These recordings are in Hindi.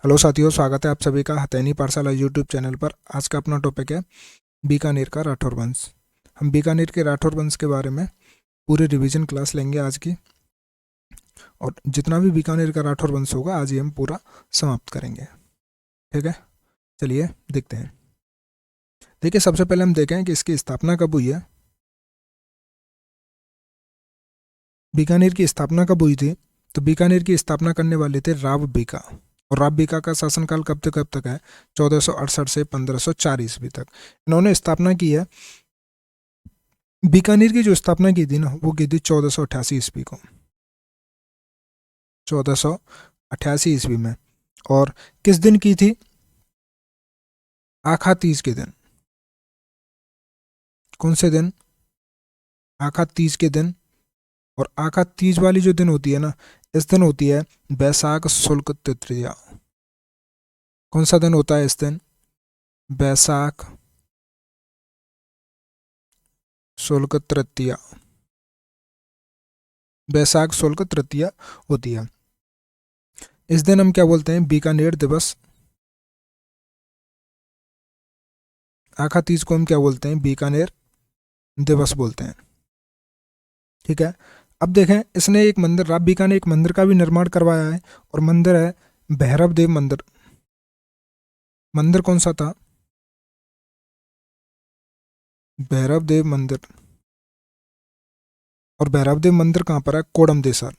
हेलो साथियों, स्वागत है आप सभी का हथैनी पाठशाला यूट्यूब चैनल पर। आज का अपना टॉपिक है बीकानेर का राठौर वंश। हम बीकानेर के राठौर वंश के बारे में पूरी रिवीजन क्लास लेंगे आज की, और जितना भी बीकानेर का राठौर वंश होगा आज ही हम पूरा समाप्त करेंगे। ठीक है, चलिए देखते हैं। देखिए, सबसे पहले हम देखें कि इसकी स्थापना कब हुई है। बीकानेर की स्थापना कब हुई थी? तो बीकानेर की स्थापना करने वाले थे राव बीका, और राव बीका का शासनकाल कब तक है? 1468 से 1504 ईस्वी तक इन्होंने स्थापना की है। बीकानेर की जो स्थापना की थी ना, वो की थी 1488 ईस्वी को, 1488 ईस्वी में। और किस दिन की थी? आखा तीज के दिन। कौन से दिन? आखा तीज के दिन। और आखा तीज वाली जो दिन होती है ना, इस दिन होती है बैसाख शुक्ल तृतीया। कौन सा दिन होता है इस दिन? बैसाख शुक्ल तृतीया। बैसाख शुक्ल तृतीया होती है। इस दिन हम क्या बोलते हैं? बीकानेर दिवस। आखा तीज को हम क्या बोलते हैं? बीकानेर दिवस बोलते हैं। ठीक है, अब देखें, इसने एक मंदिर, राव बीका ने एक मंदिर का भी निर्माण करवाया है, और मंदिर है भैरव देव मंदिर। मंदिर कौन सा था? भैरव देव मंदिर। और भैरव देव मंदिर कहाँ पर है? कोडम देसर।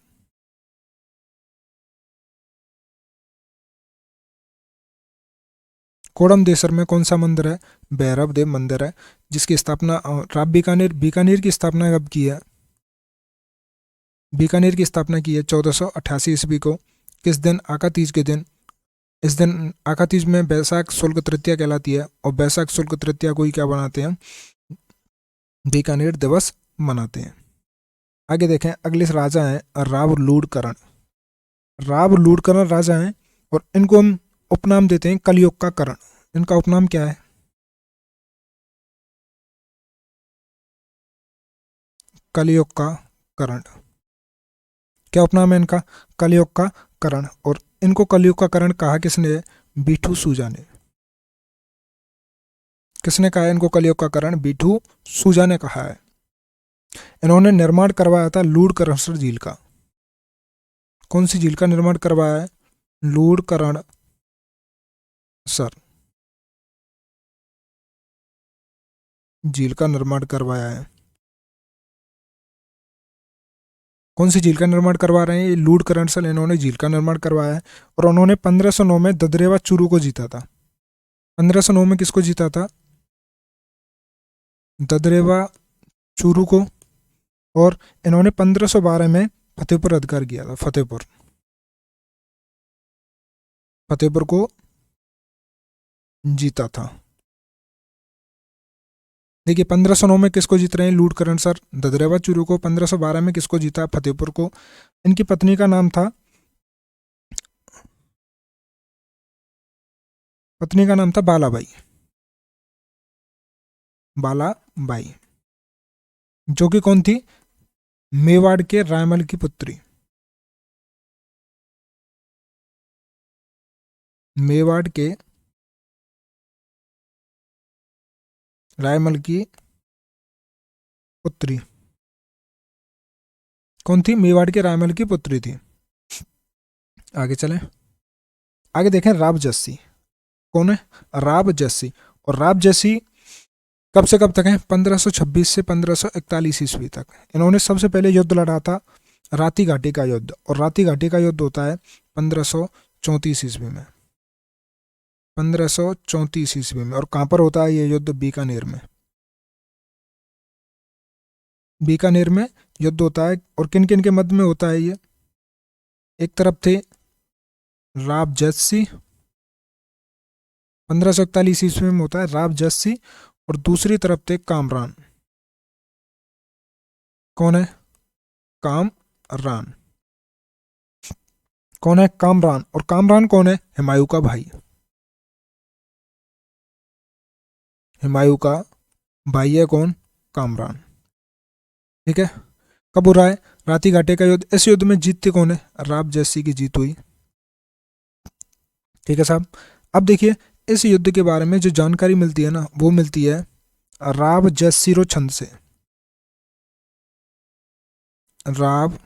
कोडम देसर में कौन सा मंदिर है? भैरव देव मंदिर है, जिसकी स्थापना राव बीकानेर की स्थापना कब की है? बीकानेर की स्थापना की है 1488 ईस्वी को। किस दिन? आका तीज के दिन। इस दिन आका तीज में बैसाख शुक्ल तृतीया कहलाती है, और बैसाख शुक्ल तृतीया को ही क्या बनाते हैं? बीकानेर दिवस मनाते हैं। आगे देखें, अगले राजा हैं राव लूढ़करण। राव लूढ़करण राजा हैं, और इनको हम उपनाम देते हैं कलयुग का करण। इनका उपनाम क्या है? कलयुग का करण। क्या उपनाम है इनका? कलयुग का करण। और इनको कलयुग का करण कहा किसने? बीठू सूजा ने। किसने कहा है इनको कलयुग का करण? बीठू सूजा ने कहा है। इन्होंने निर्माण करवाया था लूढ़करणसर झील का। कौन सी झील का निर्माण करवाया है? लूढ़करण सर झील का निर्माण करवाया है। कौन सी झील का निर्माण करवा रहे हैं? ये लूढ़करणसर इन्होंने झील का निर्माण करवाया है। और उन्होंने 1509 में ददरेवा चूरू को जीता था। 1509 में किसको जीता था? ददरेवा चूरू को। और इन्होंने 1512 में फतेहपुर अधिकार किया था। फतेहपुर को जीता था। देखिए, 1509 में किसको जीत रहे हैं? लूढ़करण सर ददरेवा चूरू को। 1512 में किसको जीता? फतेहपुर को। इनकी पत्नी का नाम था बालाबाई। बालाबाई, जो कि कौन थी? मेवाड़ के रायमल की पुत्री। मेवाड़ के रायमल की पुत्री कौन थी? मेवाड़ के रायमल की पुत्री थी। आगे चलें, आगे देखें राव जस्सी। कौन है? राव जस्सी। और राव जस्सी कब से कब तक है? 1526 से 1541 ईस्वी तक। इन्होंने सबसे पहले युद्ध लड़ा था राती घाटी का युद्ध, और राती घाटी का युद्ध होता है 1534 ईस्वी में। 1534 ईस्वी में। और कहाँ पर होता है ये युद्ध? बीकानेर में। बीकानेर में युद्ध होता है। और किन किन के मध्य में होता है ये? एक तरफ थे राव जस्सी, 1541 ईस्वी में होता है राव जस्सी। और दूसरी तरफ थे कामरान। कौन है? कामरान। कौन है? कामरान। और कामरान कौन है? हुमायूं का भाई। हुमायूं का भाई है कौन? कामरान। ठीक है, कब हो रहा है? राती घाटे का युद्ध। इस युद्ध में जीतते कौन है? राव जस्सी की जीत हुई। ठीक है साहब। अब देखिए इस युद्ध के बारे में जो जानकारी मिलती है ना, वो मिलती है राव जयसिरो छंद से। राव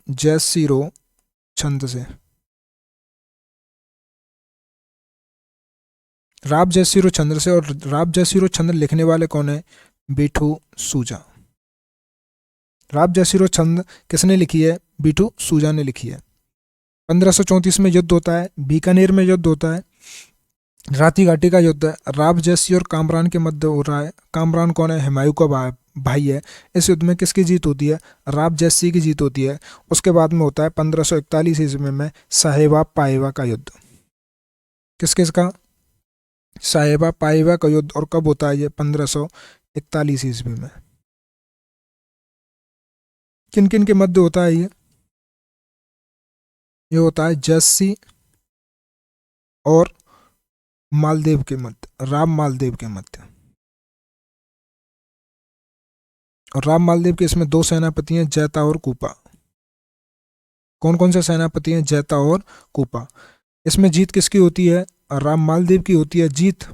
जयसिरो छंद से। राव जयसिरो छंद से। और राव जयसिरो छंद लिखने वाले कौन है? बीठू सूजा। राव जयसिरो छंद किसने लिखी है? बीठू सूजा ने लिखी है। 1534 में युद्ध होता है, बीकानेर में युद्ध होता है, राती घाटी का युद्ध है, राव जयसी और कामरान के मध्य हो रहा है। कामरान कौन है? हुमायूं का भाई है। इस युद्ध में किसकी जीत होती है? राव जयसी की जीत होती है। उसके बाद में होता है 1541 ईस्वी में साहेबा पाएवा का युद्ध। किस किस का? साहेबा पाएवा का युद्ध। और कब होता है ये? 1541 ईस्वी में। किन किन के मध्य होता है ये? ये होता है जयसी और मालदेव के मध्य, राम मालदेव के मध्य। और राम मालदेव के इसमें दो सेनापति हैं, जैता और कूपा। कौन कौन से सेनापति हैं? जैता और कूपा। इसमें जीत किसकी होती है? राम मालदेव की होती है जीत।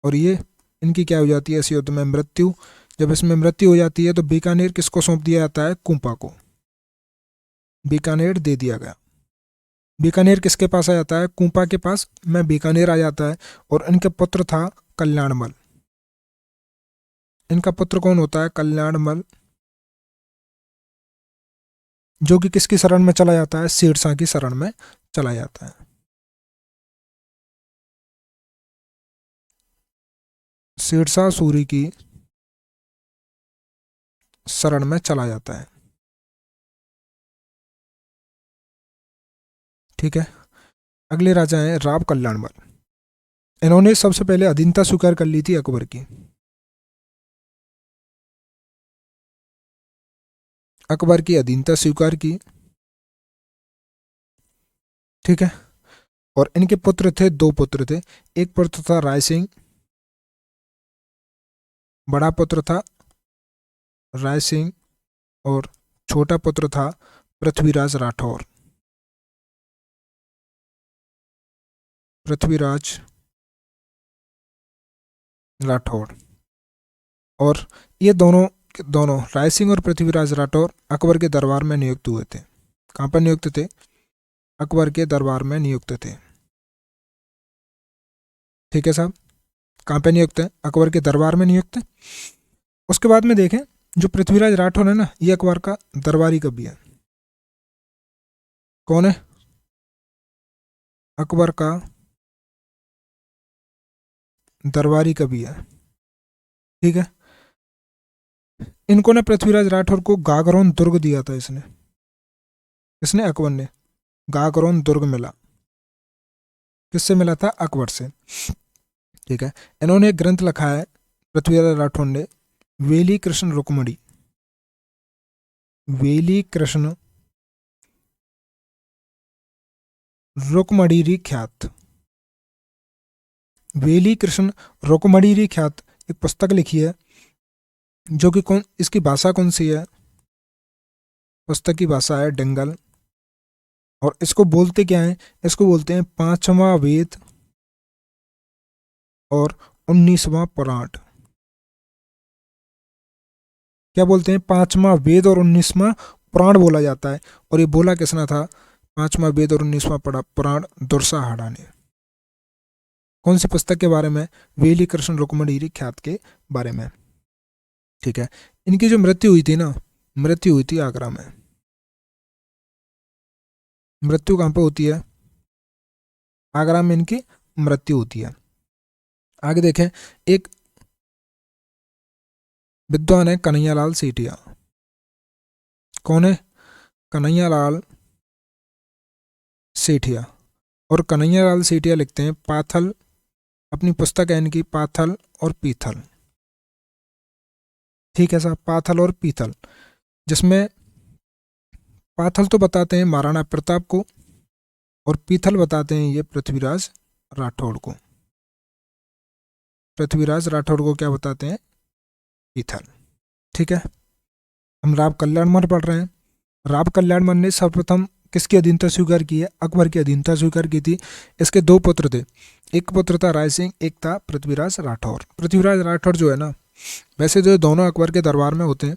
और ये इनकी क्या हो जाती है इस युद्ध में? मृत्यु। जब इसमें मृत्यु हो जाती है तो बीकानेर किसको सौंप दिया जाता है? कूपा को। बीकानेर दे दिया गया। बीकानेर किसके पास आ जाता है? कूपा के पास में बीकानेर आ जाता है। और इनके पुत्र था कल्याणमल। इनका पुत्र कौन होता है? कल्याणमल, जो कि किसकी शरण में चला जाता है? शेरशाह की शरण में चला जाता है। शेरशाह सूरी की शरण में चला जाता है। ठीक है। अगले राजा हैं राव कल्याणमल। इन्होंने सबसे पहले अधीनता स्वीकार कर ली थी अकबर की। अकबर की अधीनता स्वीकार की। ठीक है। और इनके पुत्र थे, दो पुत्र थे। एक पुत्र था राय सिंह, बड़ा पुत्र था राय सिंह। और छोटा पुत्र था पृथ्वीराज राठौर। पृथ्वीराज राठौर। और ये दोनों दोनों राय सिंह और पृथ्वीराज राठौर अकबर के दरबार में नियुक्त हुए थे। कहाँ पर नियुक्त थे? अकबर के दरबार में नियुक्त थे। ठीक है साहब। कहाँ पे नियुक्त है? अकबर के दरबार में नियुक्त है। उसके बाद में देखें, जो पृथ्वीराज राठौर है ना, ये अकबर का दरबारी कवि है। कौन है? अकबर का दरबारी कवि है। ठीक है। इनको ने पृथ्वीराज राठौर को गागरोन दुर्ग दिया था। इसने अकबर ने गागरोन दुर्ग मिला। किससे मिला था? अकबर से। ठीक है। इन्होंने एक ग्रंथ लिखा है पृथ्वीराज राठौर ने, वेली कृष्ण रुक्मणी। वेली कृष्ण रुक्मणीरी ख्यात। वेली कृष्ण रुक्मणीरी ख्यात एक पुस्तक लिखी है, जो कि कौन, इसकी भाषा कौन सी है? पुस्तक की भाषा है डेंगल। और इसको बोलते क्या है? इसको बोलते हैं पांचवा वेद और 19वां पुराण। क्या बोलते हैं? पांचवा वेद और 19वां पुराण बोला जाता है। और ये बोला किसने था? पांचवा वेद और 19वां पुराण दुर्साहड़ा ने। कौन सी पुस्तक के बारे में? वेली कृष्ण रुक्मणी ख्यात के बारे में। ठीक है। इनकी जो मृत्यु हुई थी ना, मृत्यु हुई थी आगरा में। मृत्यु कहाँ पे होती है? आगरा में इनकी मृत्यु होती है। आगे देखें, एक विद्वान है कन्हैयालाल सेठिया। कौन है? कन्हैयालाल सेठिया। और कन्हैयालाल सेठिया लिखते हैं पाथल, अपनी पुस्तक है इनकी पाथल और पीथल। ठीक है साहब, पाथल और पीथल। जिसमें पाथल तो बताते हैं महाराणा प्रताप को, और पीथल बताते हैं ये पृथ्वीराज राठौड़ को। पृथ्वीराज राठौड़ को क्या बताते हैं? पीथल। ठीक है। हम राव कल्याणमल पढ़ रहे हैं। राव कल्याणमल ने सर्वप्रथम किसकी अधीनता स्वीकार की है? अकबर की अधीनता स्वीकार की थी। इसके दो पुत्र थे, एक पुत्र था राय सिंह, एक था पृथ्वीराज राठौर। पृथ्वीराज राठौर जो है ना, वैसे जो दोनों अकबर के दरबार में होते हैं।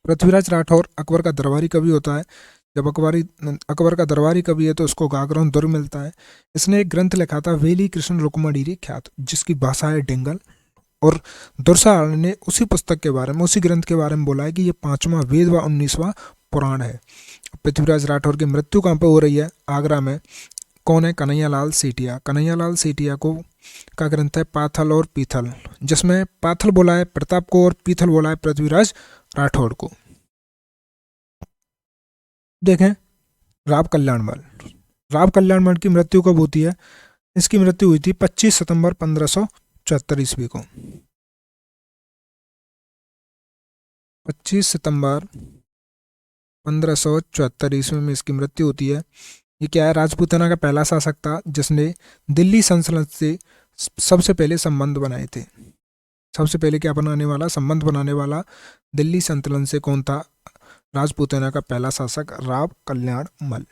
पृथ्वीराज राठौर अकबर का दरबारी कवि होता है। जब अकबर का दरबारी कवि है तो उसको गागरोन दुर्ग मिलता है। इसने एक ग्रंथ लिखा था वेली कृष्ण रुक्मणीरी ख्यात, जिसकी भाषा है डेंगल। और दुर्साहरण ने उसी पुस्तक के बारे में, उसी ग्रंथ के बारे में बोला है कि ये 5वां वेद व 19वां पुराण है। पृथ्वीराज राठौर की मृत्यु कहाँ पर हो रही है? आगरा में। कौन है? कन्हैयालाल सेठिया। कन्हैयालाल सेठिया को का ग्रंथ है पाथल और पीथल, जिसमें पाथल बोला है प्रताप को और पीथल बोला है पृथ्वीराज राठौर को। देखें राव कल्याणमल। राव कल्याणमल की मृत्यु कब होती है? इसकी मृत्यु हुई थी 25 सितंबर 1574 ईस्वी को। 25 सितंबर 1574 ईस्वी में इसकी मृत्यु होती है। ये क्या है? राजपूताना का पहला शासक था जिसने दिल्ली सल्तनत से सबसे पहले संबंध बनाए थे। सबसे पहले क्या बनाने वाला? संबंध बनाने वाला दिल्ली सल्तनत से कौन था? राजपूताना का पहला शासक राव कल्याणमल।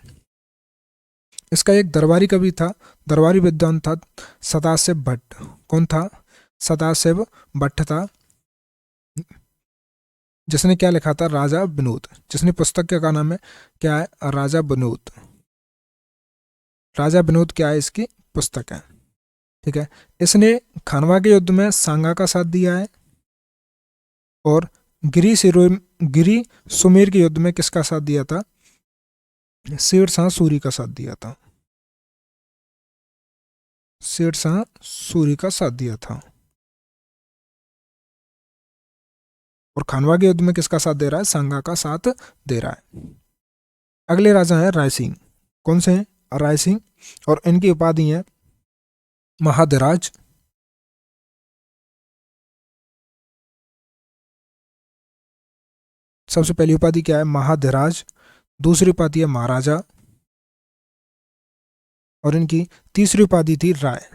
इसका एक दरबारी कवि था, दरबारी विद्वान था सदाशिव भट्ट। कौन था? सदाशिव भट्ट था, जिसने क्या लिखा था? राजा विनोद। जिसने पुस्तक का नाम है क्या है? राजा विनोद। राजा विनोद क्या है? इसकी पुस्तक है। ठीक है। इसने खानवा के युद्ध में सांगा का साथ दिया है और गिरी सुमेर के युद्ध में किसका साथ दिया था? शेरशाह सूरी का साथ दिया था। शेरशाह सूरी का साथ दिया था। और खानवा के युद्ध में किसका साथ दे रहा है? सांगा का साथ दे रहा है। अगले राजा हैं राय सिंह। कौन से हैं? राय सिंह। और इनकी उपाधि है महाधिराज। सबसे पहली उपाधि क्या है? महाधिराज। दूसरी उपाधि है महाराजा। और इनकी तीसरी उपाधि थी राय।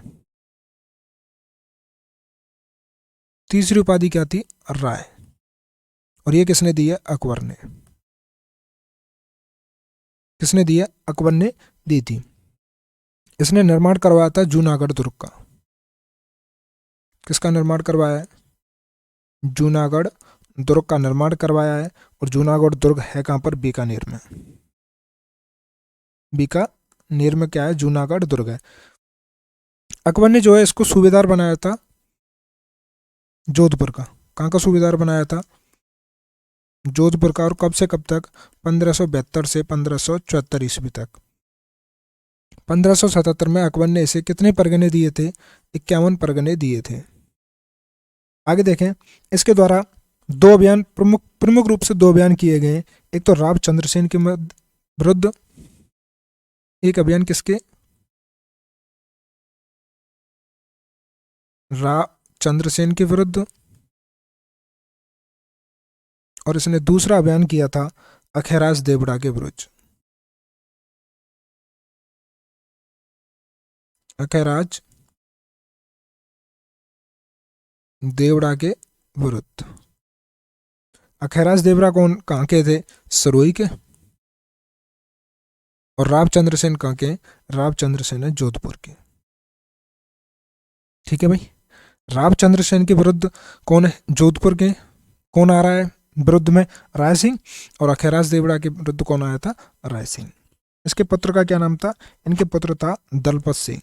तीसरी उपाधि क्या थी? राय। और ये किसने दी है? अकबर ने। किसने दी है? अकबर ने दी थी। इसने निर्माण करवाया था जूनागढ़ दुर्ग का। किसका निर्माण करवाया है? जूनागढ़ दुर्ग का निर्माण करवाया है। और जूनागढ़ दुर्ग है कहाँ पर? बीकानेर में। बीकानेर में क्या है? जूनागढ़ दुर्ग है। अकबर ने जो है इसको सूबेदार बनाया था जोधपुर का। कहाँ का सूबेदार बनाया था? जोधपुर का। और कब से कब तक? 1572 से 1574 ईस्वी तक। 1577 में अकबर ने इसे कितने परगने दिए थे? 51 परगने दिए थे। आगे देखें, इसके द्वारा दो अभियान प्रमुख रूप से दो अभियान किए गए। एक तो राव चंद्रसेन के विरुद्ध। एक अभियान किसके? राव चंद्रसेन के विरुद्ध। और इसने दूसरा अभियान किया था अखैराज देवड़ा के विरुद्ध। अखैराज देवड़ा के विरुद्ध। अखैराज देवड़ा कौन कहाँ के थे? सरोई के। और रावचंद्र सेन कहाँ के? रावचंद्र सेन है जोधपुर के। ठीक है भाई। रावचंद्र सेन के विरुद्ध कौन है? जोधपुर के। कौन आ रहा है विरुद्ध में? राय सिंह। और अखैराज देवड़ा के विरुद्ध कौन आया था? राय सिंह। इसके पुत्र का क्या नाम था? इनके पुत्र था दलपत सिंह।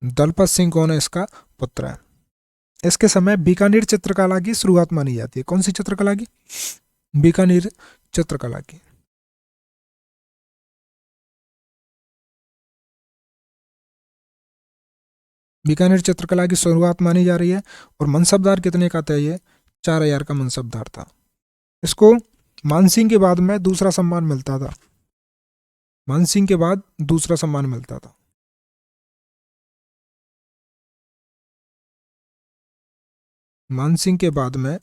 दलपत सिंह कौन है? इसका पुत्र है। इसके समय बीकानेर चित्रकला की शुरुआत मानी जाती है। कौन सी चित्रकला की? बीकानेर चित्रकला की। बीकानेर चित्रकला की शुरुआत मानी जा रही है। और मनसबदार कितने का था? ये 4000 का मनसबदार था। इसको मानसिंह के बाद में दूसरा सम्मान मिलता था। मानसिंह के बाद दूसरा सम्मान मिलता था। मानसिंह के बाद में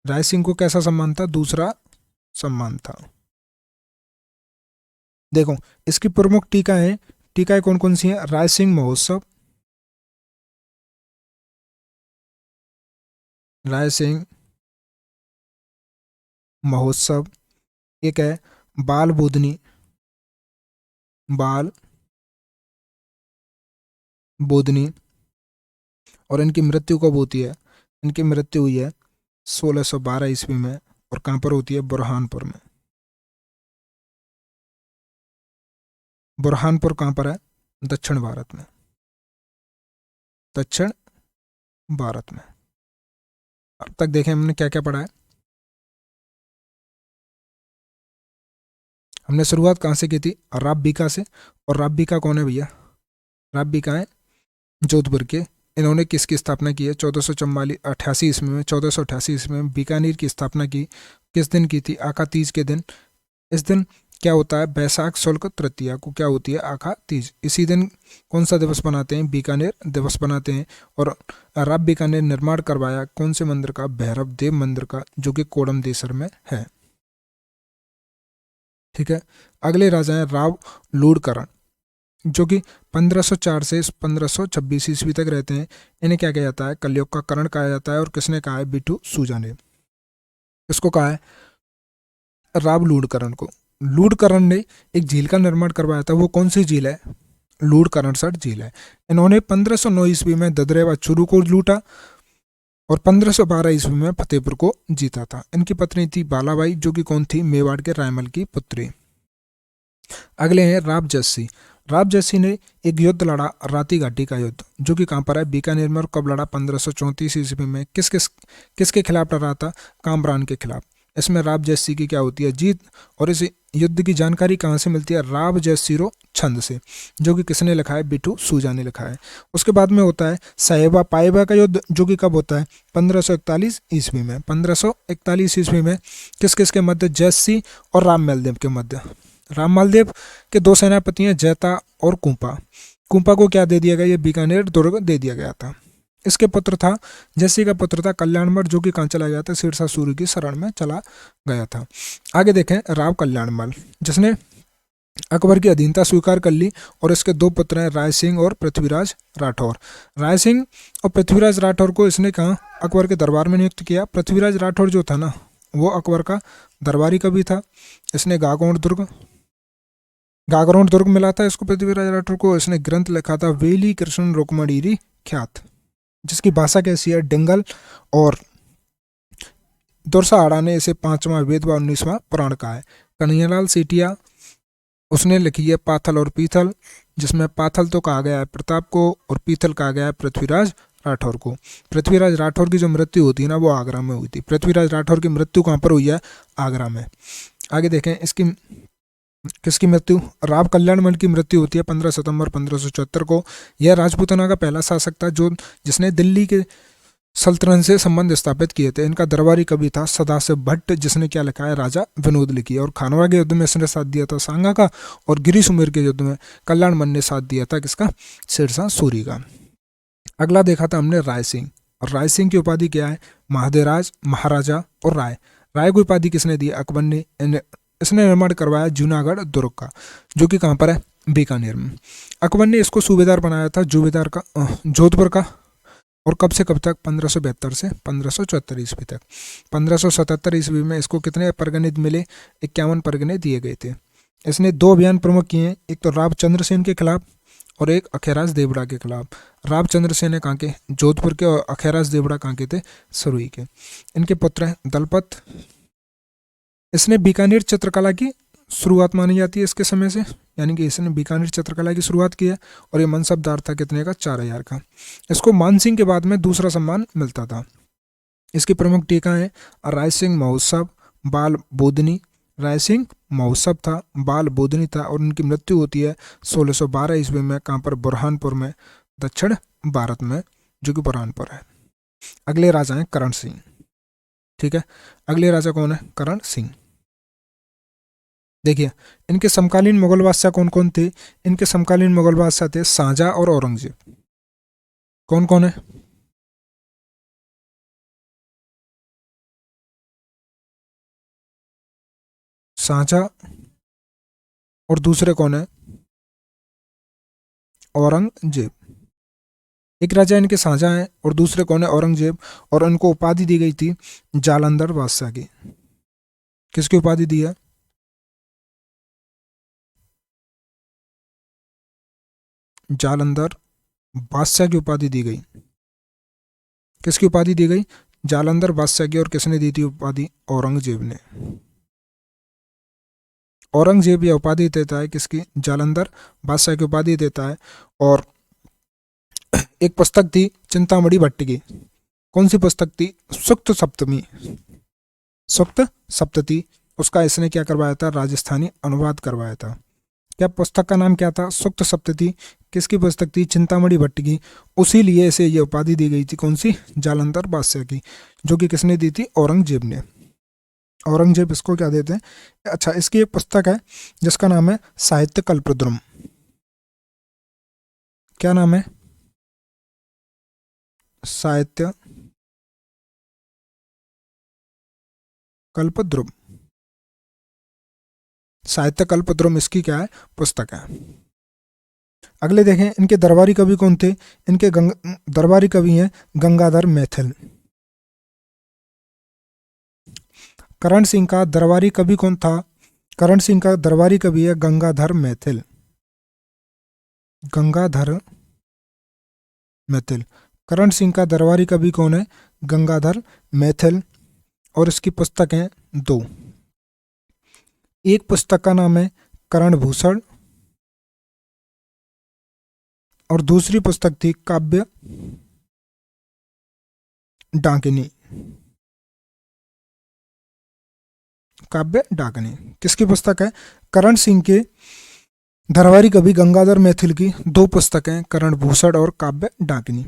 राय सिंह को कैसा सम्मान था? दूसरा सम्मान था। देखो इसकी प्रमुख टीकाएं, टीकाएं कौन कौन सी हैं? राय सिंह महोत्सव, राय सिंह महोत्सव, एक है बाल बोधनी, बाल बोधनी, और इनकी मृत्यु कब होती है? इनकी मृत्यु हुई है 1612 ईस्वी में, और कहाँ पर होती है? बुरहानपुर में। बुरहानपुर कहाँ पर है? दक्षिण भारत में, दक्षिण भारत में। अब तक देखें हमने क्या क्या पढ़ा है। हमने शुरुआत कहाँ से की थी? राब बीका से। और राब बीका कौन है भैया? राब बीका है जोधपुर के। इन्होंने किसकी स्थापना की है? 1488 ईस्वी में, 1488 ईस्वी में बीकानेर की स्थापना की। किस दिन की थी? आखा तीज के दिन। इस दिन क्या होता है? बैसाख शुल्क तृतीया को क्या होती है? आखा तीज। इसी दिन कौन सा दिवस बनाते हैं? बीकानेर दिवस बनाते हैं। और राब बीका ने निर्माण करवाया कौन से मंदिर का? भैरव देव मंदिर का, जो कि कोडम देसर में है। ठीक है। अगले राजा हैं राव लूणकरण, जो कि 1504 से 1526 ईस्वी तक रहते हैं। इन्हें क्या कहा जाता है? कलयुग का करण कहा जाता है। और किसने कहा है? बिटू सूजा ने। किसको कहा है? राव लूणकरण को। लूणकरण ने एक झील का निर्माण करवाया था। वो कौन सी झील है? लूणकरणसठ झील है। इन्होंने 1509 ईस्वी में ददरेवा चूरू को लूटा और 1512 ईस्वी में फतेहपुर को जीता था। इनकी पत्नी थी बालाबाई, जो कि कौन थी? मेवाड़ के रायमल की पुत्री। अगले हैं राव जस्सी। राव जस्सी ने एक युद्ध लड़ा, राती घाटी का युद्ध, जो कि कहाँ पर है? बीकानेर में। और कब लड़ा? 1534 ईस्वी में। किसके खिलाफ लड़ा था? कामरान के खिलाफ। इसमें राव जस्सी की क्या होती है? जीत। और इस युद्ध की जानकारी कहाँ से मिलती है? राव जस्सीरो छंद से, जो कि किसने लिखा है? बिटू सूजा ने लिखा है। उसके बाद में होता है साहेबा पाएबा का युद्ध, जो कि कब होता है? 1541 ईस्वी में। 1541 ईस्वी में किस किस के मध्य? जस्सी और राम मेलदेव के मध्य। राम मालदेव के दो सेनापति हैं, जैता और कुंपा। कुंपा को क्या दे दिया गया? ये बीकानेर दुर्ग दे दिया गया था। इसके पुत्र था, जैसी का पुत्र था कल्याणमल, जो कि कहाँ चला गया था? सिरसा सूर्य की शरण में चला गया था। आगे देखें राव कल्याणमल, जिसने अकबर की अधीनता स्वीकार कर ली। और इसके दो पुत्र हैं, राय सिंह और पृथ्वीराज राठौर। राय सिंह और पृथ्वीराज राठौर को इसने कहाँ? अकबर के दरबार में नियुक्त किया। पृथ्वीराज राठौर जो था ना, वो अकबर का दरबारी कवि था। इसने गागरोन दुर्ग मिला था इसको, पृथ्वीराज राठौर को। इसने ग्रंथ लिखा था वेली कृष्ण रुक्मणीरी ख्यात, जिसकी भाषा कैसी है? डिंगल। और दुरसा आड़ा ने इसे 5वां वेद व 19वां पुराण कहा है। कन्हैयालाल सेठिया, उसने लिखी है पाथल और पीथल, जिसमें पाथल तो कहा गया है प्रताप को और पीथल कहा गया है पृथ्वीराज राठौर को। पृथ्वीराज राठौर की जो मृत्यु होती है ना, वो आगरा में हुई थी। पृथ्वीराज राठौर की मृत्यु कहाँ पर हुई है? आगरा में। आगे देखें इसकी किसकी मृत्यु? राव कल्याणमल की मृत्यु होती है 15 सितंबर 1574 को। यह राजपूताना का पहला शासक था जो जिसने दिल्ली के सल्तनत से संबंध स्थापित किए थे। इनका दरबारी कवि था सदाशिव भट्ट, जिसने क्या लिखा है? राजा विनोद लिखी है। और खानवा के युद्ध में इसने साथ दिया था सांगा का। और गिरी सुमेर के युद्ध में कल्याणमल ने साथ दिया था किसका? सिरसा सूरी का। अगला देखा था हमने राय सिंह। और राय सिंह की उपाधि क्या है? महादेवराज, महाराजा और राय। राय को उपाधि किसने दी? अकबर ने। इसने निर्माण करवाया जूनागढ़ दुर्ग का, जो कि कहाँ पर है? बीकानेर में। अकबर ने इसको सूबेदार बनाया था जोबेदार का, जोधपुर का। और कब से कब तक? 1572 से 1574 ईस्वी तक। 1577 ईस्वी में इसको कितने परगने मिले? 51 परगने दिए गए थे। इसने दो अभियान प्रमुख किए हैं, एक तो रावचंद्र सेन के खिलाफ और एक अखेराज देवड़ा के खिलाफ। रावचंद्र सेन कहाँ के? जोधपुर के। और अखेराज देवड़ा कहाँ के थे? सरुई के। इनके पुत्र हैं दलपत। इसने बीकानेर चित्रकला की शुरुआत मानी जाती है इसके समय से, यानी कि इसने बीकानेर चित्रकला की शुरुआत की है। और ये मनसबदार था कितने का? 4000 का। इसको मानसिंह के बाद में दूसरा सम्मान मिलता था। इसकी प्रमुख टीका है राय सिंह महोत्सव, बाल बोधनी। राय सिंह महोत्सव था, बाल बोधनी था। और उनकी मृत्यु होती है 1612 ईस्वी में। कहाँ पर? बुरहानपुर में, दक्षिण भारत में, जो कि बुरहानपुर है। अगले राजा हैं करण सिंह। ठीक है, अगले राजा कौन है? करण सिंह। देखिए इनके समकालीन मुगल बादशाह कौन कौन थे? इनके समकालीन मुगल बादशाह थे शाहजहां और औरंगजेब। कौन कौन है? शाहजहां और दूसरे कौन है? औरंगजेब। एक राजा इनके शाहजहां हैं और दूसरे कौन है? औरंगजेब। और उनको उपाधि दी गई थी जालंधर बादशाह की। किसकी उपाधि दी है? जालंधर बादशाह की उपाधि दी गई। किसकी उपाधि दी गई? जालंधर बादशाह की। और किसने दी थी उपाधि? औरंगजेब ने। औरंगजेब यह उपाधि देता है किसकी? जालंधर बादशाह की उपाधि देता है। और एक पुस्तक थी चिंतामणि भट्ट की, कौन सी पुस्तक थी? सुक्त सप्तमी, सुक्त सप्तती, उसका इसने क्या करवाया था? राजस्थानी अनुवाद करवाया था। क्या पुस्तक का नाम क्या था? सुक्त सप्तती। किसकी पुस्तक थी? चिंतामणि भट्ट की। उसी लिए इसे ये उपाधि दी गई थी, कौन सी? जालंधर बादशाह की, जो कि किसने दी थी? औरंगजेब ने। औरंगजेब इसको क्या देते हैं? अच्छा, इसकी एक पुस्तक है जिसका नाम है साहित्य कल्पद्रुम। क्या नाम है? साहित्य कल्पद्रुम। साहित्य कल्पद्रुम इसकी क्या है? पुस्तक है। अगले देखें, इनके दरबारी कवि कौन थे? इनके दरबारी कवि हैं गंगाधर मैथिल। करण सिंह का दरबारी कवि कौन था? करण सिंह का दरबारी कवि है गंगाधर मैथिल। गंगाधर मैथिल। करण सिंह का दरबारी कवि कौन है? गंगाधर मैथिल। और इसकी पुस्तक हैं दो। एक पुस्तक का नाम है करण भूषण, और दूसरी पुस्तक थी काव्य डाकिनी। काव्य डाकिनी किसकी पुस्तक है? करण सिंह के दरबारी कवि गंगाधर मैथिल की दो पुस्तकें, करण भूषण और काव्य डाकिनी।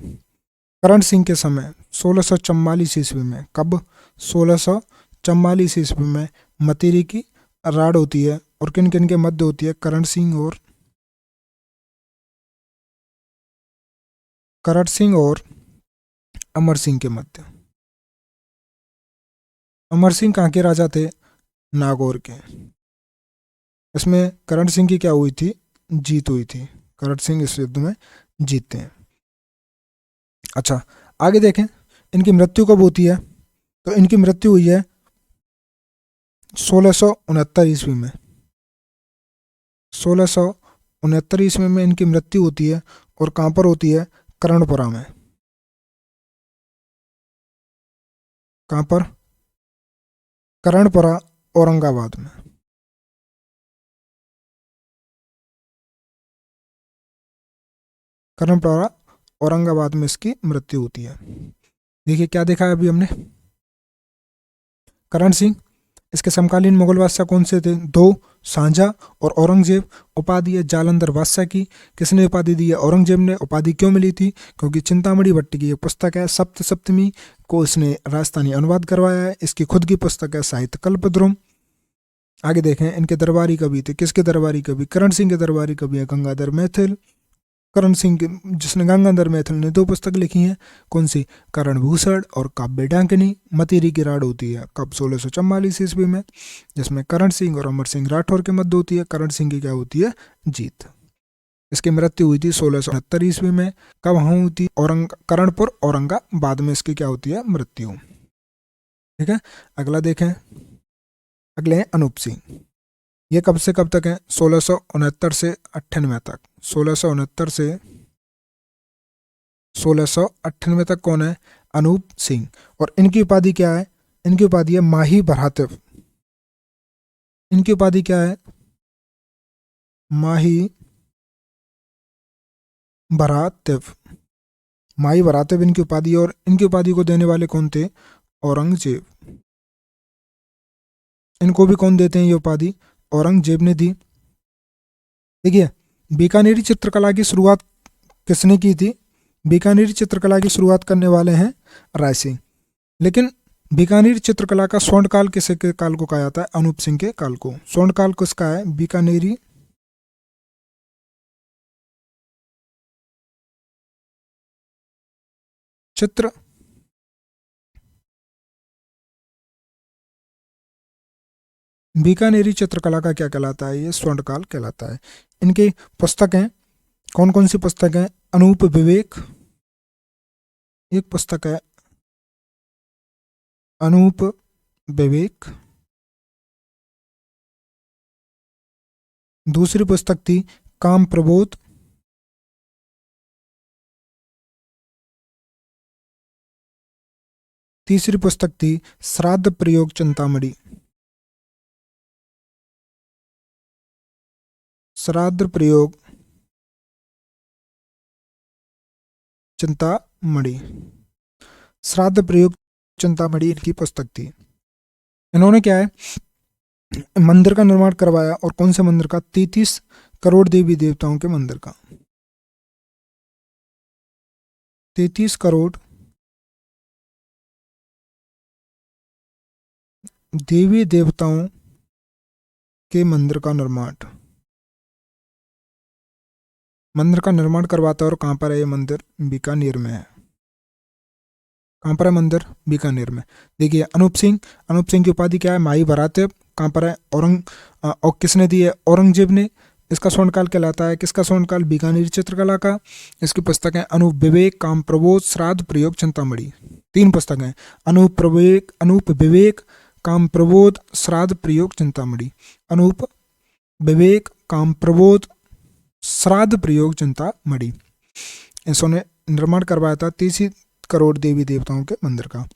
करण सिंह के समय 1644 ईस्वी में, कब? 1644 ईस्वी में मतीरी की राड होती है, और किन किन के मध्य होती है? करण सिंह और अमर सिंह के मध्य। अमर सिंह कहाँ के राजा थे? नागौर के। इसमें करण सिंह की क्या हुई थी? जीत हुई थी। करण सिंह इस युद्ध में जीतते हैं। अच्छा, आगे देखें, इनकी मृत्यु कब होती है? तो इनकी मृत्यु हुई है 1669 ईस्वी में। 1669 ईस्वी में इनकी मृत्यु होती है। और कहाँ पर होती है? करणपुरा में। कहाँ पर? करणपुरा, औरंगाबाद में। करणपुरा औरंगाबाद में इसकी मृत्यु होती है। देखिए क्या देखा है अभी हमने। करण सिंह, इसके समकालीन मुगल बादशाह कौन से थे? दो, शाहजहां और औरंगजेब। उपाधि है जालंधर बादशाह की। किसने उपाधि दी है? औरंगजेब ने। उपाधि क्यों मिली थी? क्योंकि चिंतामणि भट्ट की ये पुस्तक है सप्त सप्तमी को इसने राजस्थानी अनुवाद करवाया है। इसकी खुद की पुस्तक है साहित्य कल्पद्रुम। आगे देखें, इनके दरबारी कवि थे। किसके दरबारी कवि? करण सिंह के दरबारी कवि है गंगाधर मैथिल। करण सिंह के, जिसने गंगाधर मैथिल ने दो पुस्तक लिखी हैं, कौन सी? करण भूषण और काव्य डाकिनी। मतीरी की राड होती है कब? 1644 ईस्वी में, जिसमें करण सिंह और अमर सिंह राठौर के मध्य होती है। करण सिंह की क्या होती है? जीत। इसकी मृत्यु हुई थी 1669 ईस्वी में। कब हुई थी? करणपुर औरंगाबाद में इसकी क्या होती है? मृत्यु। ठीक है, अगला देखें। अगले हैं अनूप सिंह। ये कब से कब तक है? 1669 से 98 तक। 1669 से 1698 तक कौन है? अनूप सिंह। और इनकी उपाधि क्या है? इनकी उपाधि है माही भरातिव। इनकी उपाधि क्या है? माही भरातिव। माही भरातिव इनकी उपाधि। और इनकी उपाधि को देने वाले कौन थे? औरंगजेब। इनको भी कौन देते हैं ये उपाधि? औरंगजेब ने दी। देखिए, बीकानेरी चित्रकला की शुरुआत किसने की थी? बीकानेरी चित्रकला की शुरुआत करने वाले हैं राय सिंह। लेकिन बीकानेरी चित्रकला का स्वर्णकाल किसे के काल को कहा जाता है? अनूप सिंह के काल को। स्वर्णकाल किसका है? बीकानेरी चित्र बीकानेरी चित्रकला का क्या कहलाता है? ये स्वर्णकाल कहलाता है। इनकी पुस्तकें कौन कौन सी पुस्तक है? अनूप विवेक एक पुस्तक है, अनूप विवेक। दूसरी पुस्तक थी काम प्रबोध। तीसरी पुस्तक थी श्राद्ध प्रयोग चिंतामणि। श्राद्ध प्रयोग चिंतामणि। श्राद्ध प्रयोग चिंतामणि इनकी पुस्तक थी। इन्होंने क्या है, मंदिर का निर्माण करवाया, और कौन से मंदिर का? 33 करोड़ देवी देवताओं के मंदिर का। 33 करोड़ देवी देवताओं के मंदिर का निर्माण करवाता है। और कहाँ पर है ये मंदिर? बीकानेर में है। कहाँ पर है मंदिर? बीकानेर में। देखिए अनूप सिंह की उपाधि क्या है? माई भरातेब। कहाँ पर है? और किसने दी है? औरंगजेब ने। इसका स्वर्णकाल कहलाता है, किसका स्वर्णकाल? बीकानेर चित्रकला का। इसकी पुस्तक है अनूप विवेक, काम प्रबोध, श्राद्ध प्रयोग चिंतामणि। 3 पुस्तक हैं, अनूप विवेक, काम प्रबोध, श्राद्ध प्रयोग चिंतामणि। अनूप विवेक, काम प्रबोध, श्राद्ध प्रयोग चिंतामणि। इसने निर्माण करवाया था 33 करोड़ देवी देवताओं के मंदिर का।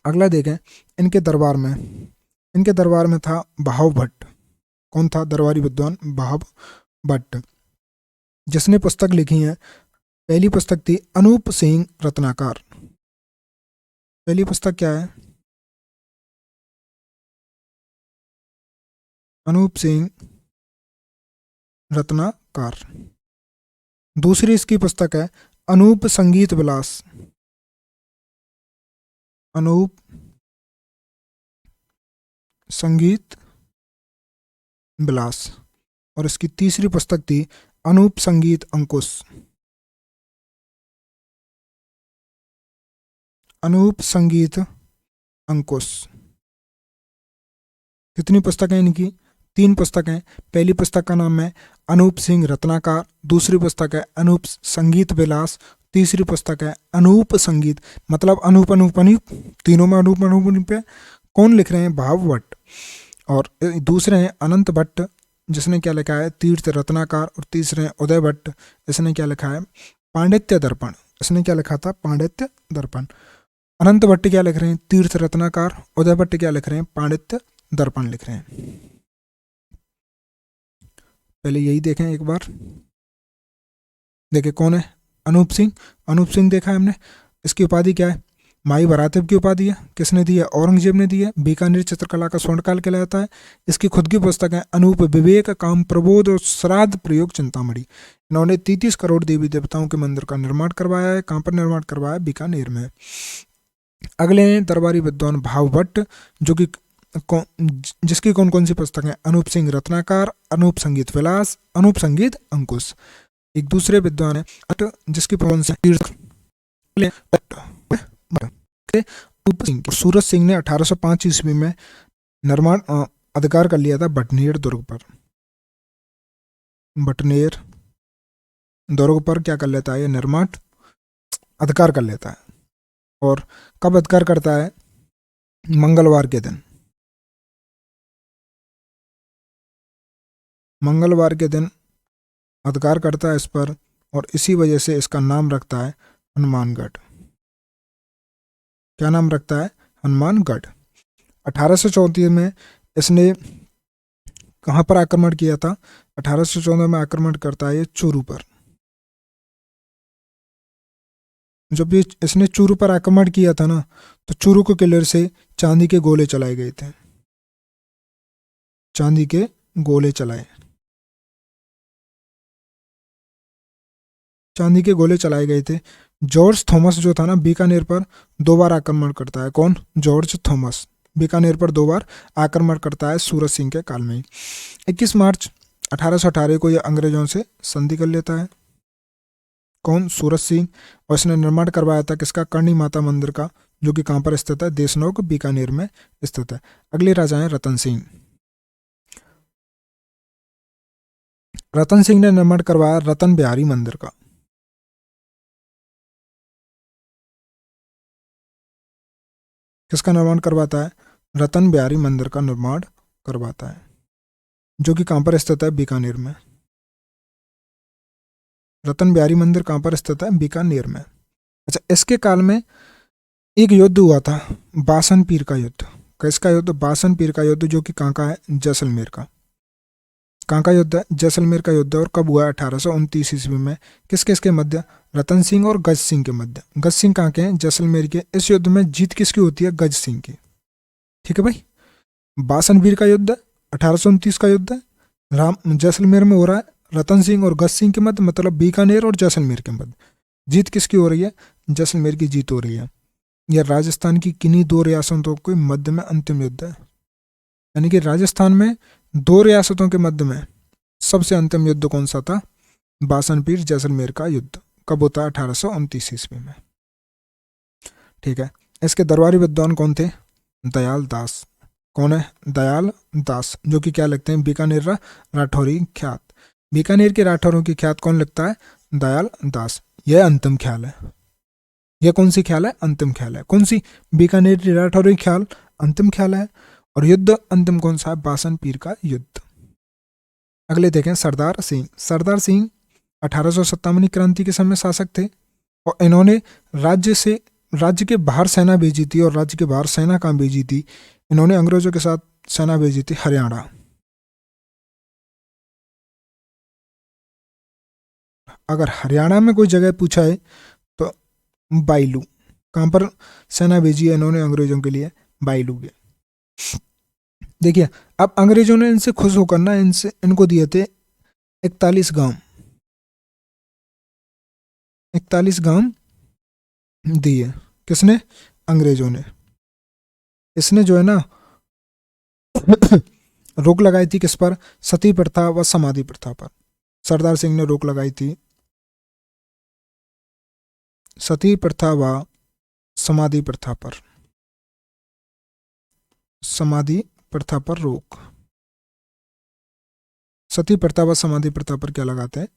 अगला देखें, इनके दरबार में था बहाव भट्ट। कौन था? दरबारी विद्वान बहाव भट्ट, जिसने पुस्तक लिखी है। पहली पुस्तक थी अनूप सिंह रत्नाकर। पहली पुस्तक क्या है? अनूप सिंह रत्नाकर। दूसरी इसकी पुस्तक है अनूप संगीत विलास। अनूप संगीत विलास। और इसकी तीसरी पुस्तक थी अनूप संगीत अंकुश। अनूप संगीत अंकुश। कितनी पुस्तकें इनकी? 3 पुस्तकें। पहली पुस्तक का नाम है अनूप सिंह रत्नाकर, दूसरी पुस्तक है अनूप संगीत विलास, तीसरी पुस्तक है अनूप संगीत। मतलब अनूप अनूप अनूप, तीनों में अनूप अनूप अनूप है। कौन लिख रहे हैं? भाव भट्ट। और दूसरे हैं अनंत भट्ट, जिसने क्या लिखा है? तीर्थ रत्नाकर। और तीसरे हैं उदय भट्ट, इसने क्या लिखा है? पांडित्य दर्पण। इसने क्या लिखा था? पांडित्य दर्पण। अनंत भट्ट क्या लिख रहे हैं? तीर्थ रत्नाकर। उदय भट्ट क्या लिख रहे हैं? पांडित्य दर्पण लिख रहे हैं। पहले यही देखें एक बार। देखिए कौन है? अनूप सिंह देखा है हमने। इसकी उपाधि क्या है? माई भरातेब की उपाधि है। किसने दी है? औरंगजेब ने दी है। बीकानेर चित्रकला का स्वर्णकाल कहलाता है। इसकी खुद की पुस्तक है अनूप विवेक, काम प्रबोध और श्राद्ध प्रयोग चिंतामणि। इन्होंने 33 करोड़ देवी देवताओं के मंदिर का निर्माण करवाया है। कहाँ पर निर्माण करवाया? बीकानेर में। अगले हैं दरबारी विद्वान भाव भट्ट, जो कि जिसकी कौन कौन सी पुस्तक है? अनूप सिंह रत्नाकर, अनूप संगीत विलास, अनूप संगीत अंकुश। एक दूसरे विद्वान है जिसकी कौन सी? सूरज सिंह ने 1805 ईस्वी में निर्माण अधिकार कर लिया था बटनेर दुर्ग पर। बटनेर दुर्ग पर क्या कर लेता है? ये निर्माण अधिकार कर लेता है। और कब अधिकार करता है? मंगलवार के दिन। मंगलवार के दिन अधिकार करता है इस पर, और इसी वजह से इसका नाम रखता है हनुमानगढ़। क्या नाम रखता है? हनुमानगढ़। 1834 में इसने कहाँ पर आक्रमण किया था? 1814 में आक्रमण करता है ये चूरू पर। जब ये इसने चूरू पर आक्रमण किया था ना, तो चूरू के किले से चांदी के गोले चलाए गए थे। चांदी के गोले चलाए चांदी के गोले चलाए गए थे। जॉर्ज थॉमस जो था ना, बीकानेर पर 2 बार आक्रमण करता है। कौन? जॉर्ज थॉमस बीकानेर पर 2 बार आक्रमण करता है सूरज सिंह के काल में। 21 मार्च 1818 को यह अंग्रेजों से संधि कर लेता है। कौन? सूरज सिंह। और इसने निर्माण करवाया था किसका? करणी माता मंदिर का, जो कि कहाँ पर स्थित है? देशनोक बीकानेर में स्थित है। अगले राजा हैं रतन सिंह। रतन सिंह ने निर्माण करवाया रतन बिहारी मंदिर का। किसका निर्माण करवाता है? रतन बिहारी मंदिर का निर्माण करवाता है। जो कि कहाँ पर स्थित है, बीकानेर में। रतन बिहारी मंदिर कहाँ पर स्थित है, बीकानेर में। अच्छा, इसके काल में एक युद्ध हुआ था, बासन पीर का युद्ध। किसका युद्ध, बासन पीर का युद्ध, जो कि कहाँ का है, जैसलमेर का। कहाँ का युद्ध है, जैसलमेर का युद्ध है। और कब हुआ है, 1829 ईस्वी में। किस किस के मध्य, रतन सिंह और गज सिंह के मध्य। गज सिंह कहाँ के हैं, जैसलमेर के। इस युद्ध में जीत किसकी होती है, गज सिंह की। ठीक है भाई। बासन पीर का युद्ध है, 1829 का युद्ध है, राम जैसलमेर में हो रहा है, रतन सिंह और गज सिंह के मध्य, मतलब बीकानेर और जैसलमेर के मध्य। जीत किसकी हो रही है, जैसलमेर की जीत हो रही है। यह राजस्थान की किन्हीं दो रियासतों के मध्य में अंतिम युद्ध है। यानी कि राजस्थान में दो रियासतों के मध्य में सबसे अंतिम युद्ध कौन सा था, बासन पीर जैसलमेर का युद्ध। कब होता है, 1829 ईस्वी में। ठीक है। इसके दरबारी विद्वान कौन थे, दयाल दास। कौन है, दयाल दास, जो कि क्या लिखते हैं, बीकानेर राठौरी ख्यात। बीकानेर के राठौरों की ख्यात कौन लिखता है, दयाल दास। यह अंतिम ख्याल है। यह कौन सी ख्याल है, अंतिम ख्याल है। कौन सी, बीकानेर राठौरी ख्याल अंतिम ख्याल है। और युद्ध अंतिम कौन सा है, बासन पीर का युद्ध। अगले देखें, सरदार सिंह। सरदार सिंह 1857 क्रांति के समय शासक थे। और इन्होंने राज्य के बाहर सेना भेजी थी। और राज्य के बाहर सेना कहाँ भेजी थी, इन्होंने अंग्रेजों के साथ सेना भेजी थी हरियाणा। अगर हरियाणा में कोई जगह पूछा है तो बाइलू। कहाँ पर सेना भेजी है इन्होंने अंग्रेजों के लिए, बाइलू के। देखिए, अब अंग्रेजों ने इनसे खुश होकर ना इनको दिए थे 41 गांव। 41 गांव दिए। किसने, अंग्रेजों ने। इसने जो है ना रोक लगाई थी किस पर, सती प्रथा व समाधि प्रथा पर। सरदार सिंह ने रोक लगाई थी सती प्रथा व समाधि प्रथा पर। समाधि प्रथा पर रोक। सती प्रथा व समाधि प्रथा पर क्या लगाते हैं,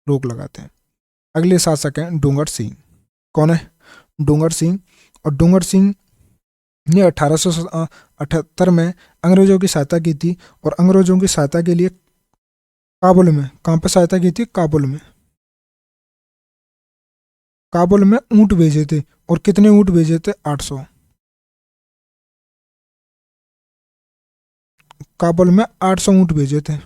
रोक लगाते हैं। अगले शासक हैं डूंगर सिंह। कौन है, डूंगर सिंह। और डूंगर सिंह ने 1878 में अंग्रेजों की सहायता की थी। और अंग्रेजों की सहायता के लिए काबुल में, कहाँ पर सहायता की थी, काबुल में। काबुल में ऊंट भेजे थे। और कितने ऊंट भेजे थे, 800। काबुल में 800 ऊंट भेजे थे।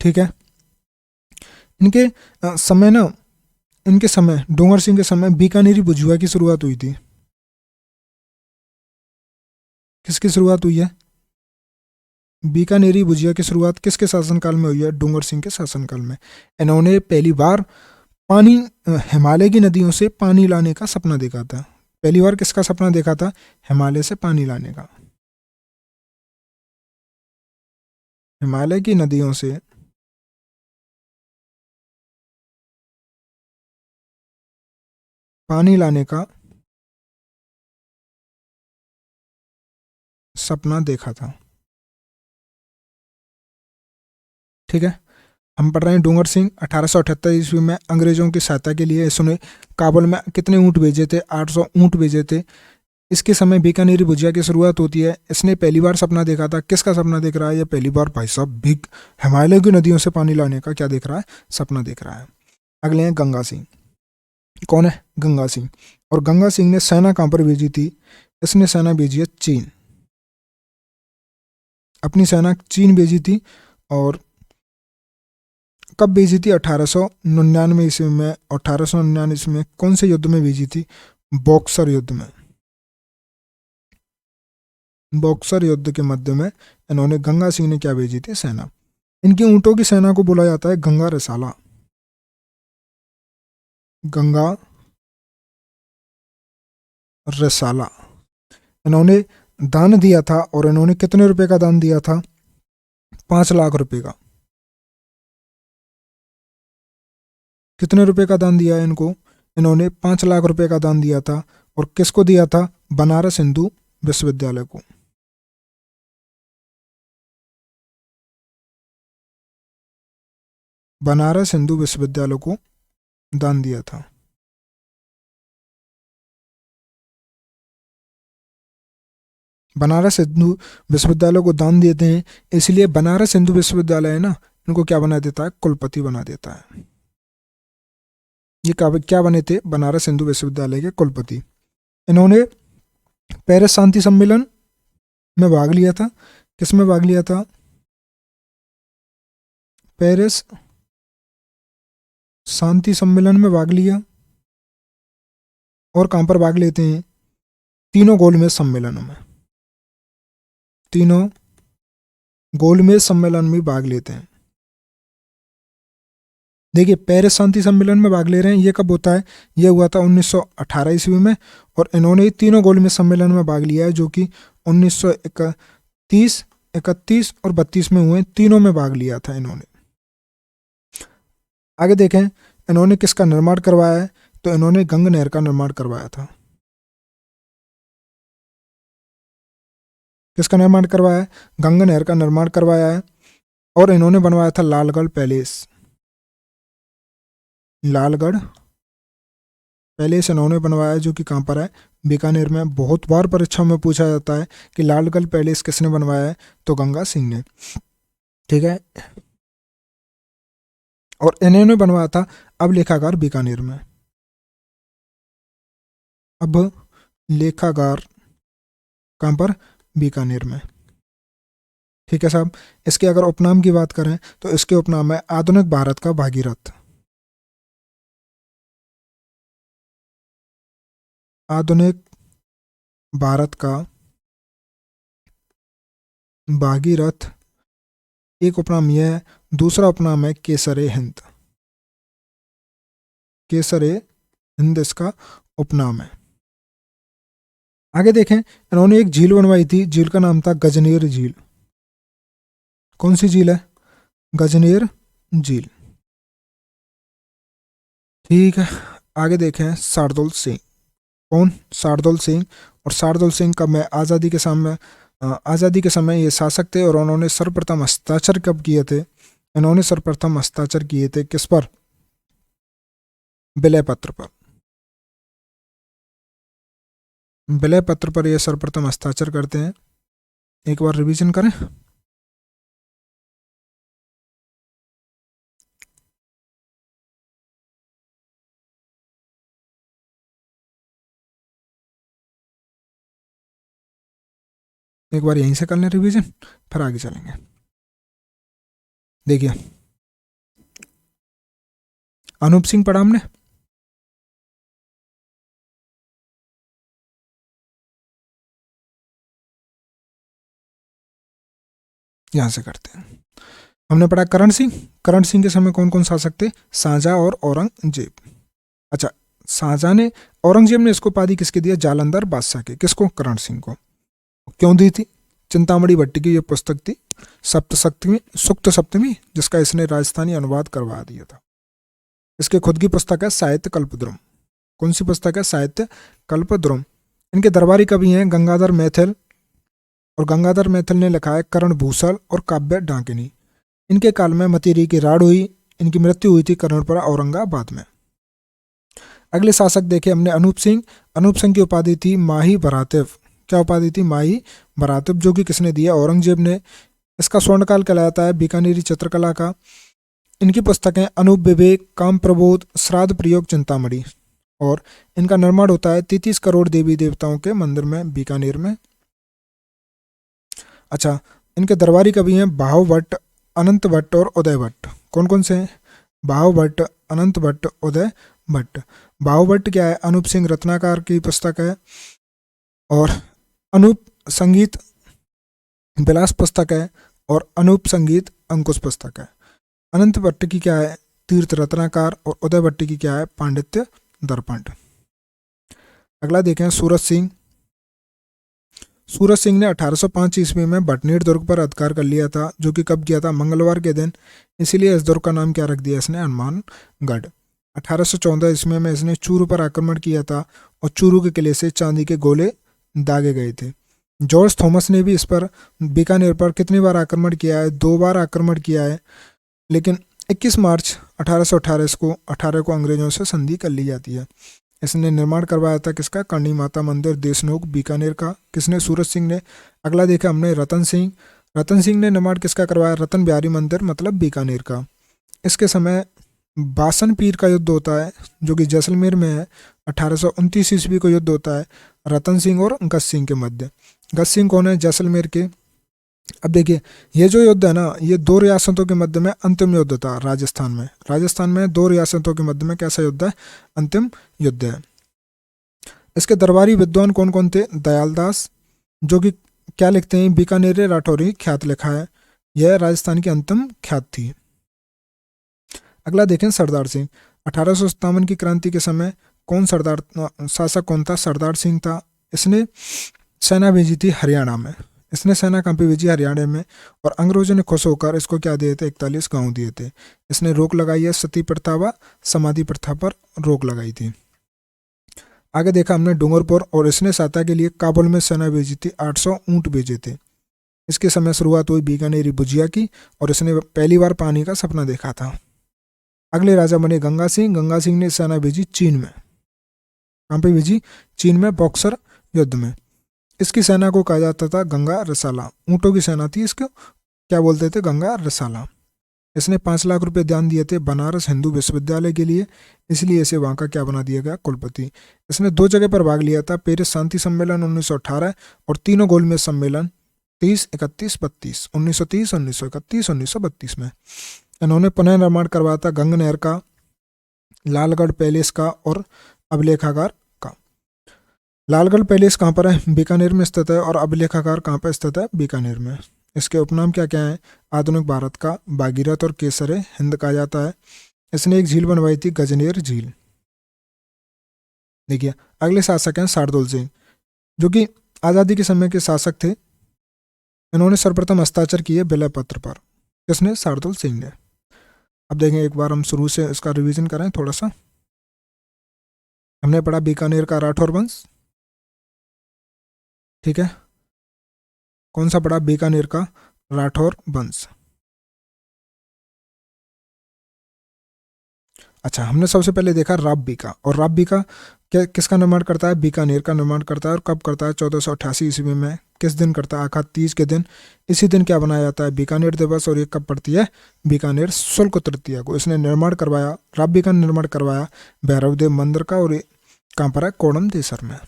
ठीक है। इनके समय ना, इनके समय, डोंगर सिंह के समय बीकानेरी बुझुआ की शुरुआत हुई थी। किसकी शुरुआत हुई है, बीकानेरी भुजिया की शुरुआत किसके शासनकाल में हुई है, डूंगर सिंह के शासनकाल में। इन्होंने पहली बार पानी, हिमालय की नदियों से पानी लाने का सपना देखा था। पहली बार किसका सपना देखा था, हिमालय से पानी लाने का। हिमालय की नदियों से पानी लाने का सपना देखा था। ठीक है। हम पढ़ रहे हैं, डूंगर सिंह 1878 ईस्वी में अंग्रेजों की सहायता के लिए इसने काबुल में कितने ऊंट भेजे थे, 800 ऊंट भेजे थे। इसके समय बीकानेरी भुजिया की शुरुआत होती है। इसने पहली बार सपना देखा था। किसका सपना देख रहा है, ये पहली बार भाई साहब बिग हिमालय की नदियों से पानी लाने का क्या देख रहा है, सपना देख रहा है। अगले हैं गंगा सिंह। कौन है, गंगा सिंह। और गंगा सिंह ने सेना कहाँ पर भेजी थी, इसने सेना भेजी है चीन। अपनी सेना चीन भेजी थी। और कब भेजी थी, 1899 ईस्वी में। 1899 ईस्वी में कौन से युद्ध में भेजी थी, बॉक्सर युद्ध में। बॉक्सर युद्ध के मध्य में इन्होंने, गंगा सिंह ने क्या भेजी थी, सेना। इनकी ऊंटों की सेना को बोला जाता है गंगा रसाला। गंगा रसाला। इन्होंने दान दिया था। और इन्होंने कितने रुपए का दान दिया था, 5 लाख रुपए का। कितने रुपए का दान दिया है इनको, इन्होंने 5 लाख रुपए का दान दिया था। और किसको दिया था, बनारस हिंदू विश्वविद्यालय को। बनारस हिंदू विश्वविद्यालय को दान दिया था। बनारस हिंदू विश्वविद्यालय को दान देते हैं, इसलिए बनारस हिंदू विश्वविद्यालय है ना, इनको क्या बना देता है, कुलपति बना देता है। ये क्या बने थे, बनारस हिंदू विश्वविद्यालय के कुलपति। इन्होंने पेरिस शांति सम्मेलन में भाग लिया था। किस में भाग लिया था, पेरिस शांति सम्मेलन में भाग लिया। और कहां पर भाग लेते हैं, तीनों गोलमेज सम्मेलनों में, तीनों गोलमेज सम्मेलन में भाग लेते हैं। देखिए पेरिस शांति सम्मेलन में भाग ले रहे हैं, ये कब होता है, ये हुआ था 1918 ईस्वी में। और इन्होंने तीनों गोलमेज सम्मेलन में भाग लिया है, जो कि 1931, 31 और 32 में हुए, तीनों में भाग लिया था इन्होंने। आगे देखें, इन्होंने किसका निर्माण करवाया है, तो इन्होंने गंगा नहर का निर्माण करवाया था। किसका निर्माण करवाया है, गंगा नहर का निर्माण करवाया है। और इन्होंने बनवाया था लालगढ़ पैलेस, लालगढ़ पैलेस इन्होंने बनवाया, जो कि कहाँ पर है, बीकानेर में। बहुत बार परीक्षाओं में पूछा जाता है कि लालगढ़ पैलेस किसने बनवाया है, तो गंगा सिंह ने। ठीक है, और इन्होंने बनवाया था अब लेखागार बीकानेर में। अब लेखागार कहाँ पर, बीकानेर में। ठीक है साहब, इसके अगर उपनाम की बात करें तो इसके उपनाम है आधुनिक भारत का भागीरथ, आधुनिक भारत का भागीरथ एक उपनाम यह है। दूसरा उपनाम है केसरे हिंद, केसरे हिंद इसका उपनाम है। आगे देखें, इन्होंने एक झील बनवाई थी, झील का नाम था गजनेर झील। कौन सी झील है, गजनेर झील। ठीक है, आगे देखें शार्दुल सिंह। कौन, शार्दुल सिंह। और शार्दुल सिंह का मैं आज़ादी के समय ये शासक थे, और उन्होंने सर्वप्रथम हस्ताक्षर कब किए थे, इन्होंने सर्वप्रथम हस्ताक्षर किए थे किस पर, विलय पत्र पर। विलय पत्र पर ये सर्वप्रथम हस्ताक्षर करते हैं। एक बार रिवीजन करें, एक बार यहीं से कर लें रिवीजन, फिर आगे चलेंगे। देखिए अनूप सिंह पढ़ा हमने, यहां से करते हैं। हमने पढ़ा करण सिंह। करण सिंह के समय कौन कौन शासक थे, शाहजहां और औरंगजेब। अच्छा, शाहजहां ने, औरंगजेब ने इसको उपाधि किसके दिया, जालंधर बादशाह के। किसको, करण सिंह को। क्यों दी थी, चिंतामणि भट्टी की ये पुस्तक थी सप्तसप्तमी, सुक्त सप्तमी, जिसका इसने राजस्थानी अनुवाद करवा दिया था। इसके खुद की पुस्तक है साहित्य कल्पद्रुम। कौन सी पुस्तक है, साहित्य कल्पद्रुम। इनके दरबारी कवि हैं गंगाधर मैथिल, और गंगाधर मैथिल ने लिखा है कर्ण भूषण और काव्य डाकिनी। इनके काल में मतीरी की राड़ हुई, इनकी मृत्यु हुई थी कर्णपुरा औरंगाबाद में। अगले शासक देखे हमने अनूप सिंह। अनूप सिंह की उपाधि थी माही भरातिव। क्या उपाधि थी, माही भरातिव, जो कि किसने दिया, औरंगजेब ने। इसका स्वर्णकाल कहलाता है बीकानेरी चित्रकला का। इनकी पुस्तकें अनूप विवेक, काम प्रबोध, श्राद्ध प्रयोग, चिंतामणि। और इनका निर्माण होता है 33 करोड़ देवी देवताओं के मंदिर में बीकानेर में। अच्छा, इनके दरबारी कवि हैं बाहु भट्ट, अनंत भट्ट और उदय भट्ट। कौन कौन से हैं, बाहु भट्ट, अनंत भट्ट, उदय भट्ट। बाहु भट्ट क्या है, अनूप सिंह रत्नाकर की पुस्तक है। और अनूप संगीत विलास पुस्तक है, और अनूप संगीत अंकुश पुस्तक है। अनंत भट्ट की क्या है, तीर्थ रत्नाकर। और उदय भट्ट की क्या है, पांडित्य दर्पण। अगला देखें सूरज सिंह। सूरज सिंह ने 1805 ईस्वी में भटनेर दुर्ग पर अधिकार कर लिया था, जो कि कब किया था, मंगलवार के दिन। इसीलिए इस दुर्ग का नाम क्या रख दिया इसने, हनुमानगढ़। 1814 ईस्वी में इसने चूरू पर आक्रमण किया था, और चूरू के किले से चांदी के गोले दागे गए थे। जॉर्ज थॉमस ने भी इस पर, बीकानेर पर कितनी बार आक्रमण किया है, 2 बार आक्रमण किया है। लेकिन 21 मार्च 1818 को अंग्रेजों से संधि कर ली जाती है। इसने निर्माण करवाया था किसका? करणी माता मंदिर देशनोक बीकानेर का। किसने? सूरज सिंह ने। अगला देखा हमने रतन सिंह। रतन सिंह ने निर्माण किसका करवाया? रतन बिहारी मंदिर मतलब बीकानेर का। इसके समय बासन पीर का युद्ध होता है जो कि जैसलमेर में है। 1829 ईस्वी को युद्ध होता है रतन सिंह और गज सिंह के मध्य। गज सिंह कौन है? जैसलमेर के। अब देखिए ये जो युद्ध है ना, ये दो रियासतों के मध्य में अंतिम युद्ध था राजस्थान में। राजस्थान में दो रियासतों के मध्य में कैसा युद्ध है? अंतिम युद्ध है। इसके दरबारी विद्वान कौन कौन थे? दयालदास, जो कि क्या लिखते हैं? बीकानेर राठौरी ख्यात लिखा है। यह राजस्थान की अंतिम ख्यात थी। अगला देखें सरदार सिंह। 1857 की क्रांति के समय कौन सरदार शासक कौन था? सरदार सिंह था। इसने सेना भेजी थी हरियाणा में। इसने सेना कहाँ पे भेजी? हरियाणा में। और अंग्रेजों ने खुश होकर इसको क्या दिए थे? 41 गांव दिए थे। इसने रोक लगाई है सती प्रथा व समाधि प्रथा पर रोक लगाई थी। आगे देखा हमने डूंगरपुर, और इसने सहायता के लिए काबुल में सेना भेजी थी। 800 ऊंट भेजे थे। इसके समय शुरुआत हुई बीकानेरी भुजिया की, और इसने पहली बार पानी का सपना देखा था। अगले राजा बने गंगा सिंह। गंगा सिंह ने सेना भेजी चीन में। कहाँ पे भेजी? चीन में, बॉक्सर युद्ध में। इसकी सेना को कहा जाता था गंगा रसाला। ऊंटों की सेना थी, इसको क्या बोलते थे? गंगा रसाला। इसने 5 लाख रुपए दान दिए थे बनारस हिंदू विश्वविद्यालय के लिए, इसलिए इसे वहाँ का क्या बना दिया गया? कुलपति। इसने 2 जगह पर भाग लिया था, पेरिस शांति सम्मेलन 1918 और तीनों गोलमेज सम्मेलन 30, 31, 32, 1930, 1931, 1932 में। इन्होंने पुनः निर्माण करवाया था गंगा नहर का, लालगढ़ पैलेस का और अभिलेखागार का। लालगढ़ पैलेस कहाँ पर है? बीकानेर में स्थित है। और अभिलेखागार कहाँ पर स्थित है? बीकानेर में। इसके उपनाम क्या क्या है? आधुनिक भारत का भागीरथ और केसर हिंद कहा जाता है। इसने एक झील बनवाई थी, गजनेर झील। देखिए अगले शासक हैं शार्दुल सिंह, जो कि आज़ादी के समय के शासक थे। इन्होंने सर्वप्रथम हस्ताक्षर किए विलय पत्र पर। किसने? शार्दुल सिंह ने। अब देखें एक बार हम शुरू से इसका रिवीजन करें थोड़ा सा। हमने पढ़ा बीकानेर का राठौर वंश, ठीक है। कौन सा पढ़ा? बीकानेर का राठौर वंश। अच्छा, हमने सबसे पहले देखा राब बीका। और राब बीका किसका निर्माण करता है? बीकानेर का निर्माण करता है। और कब करता है? 1488 ईस्वी में। किस दिन करता है? आखा तीज के दिन। इसी दिन क्या बनाया जाता है? बीकानेर दिवस। और ये कब पड़ती है? बीकानेर शुल्क तृतीया को। इसने निर्माण करवाया, राब बीका ने निर्माण करवाया भैरवदेव मंदिर का। और ये कहाँ पर है? कोडम देसर में।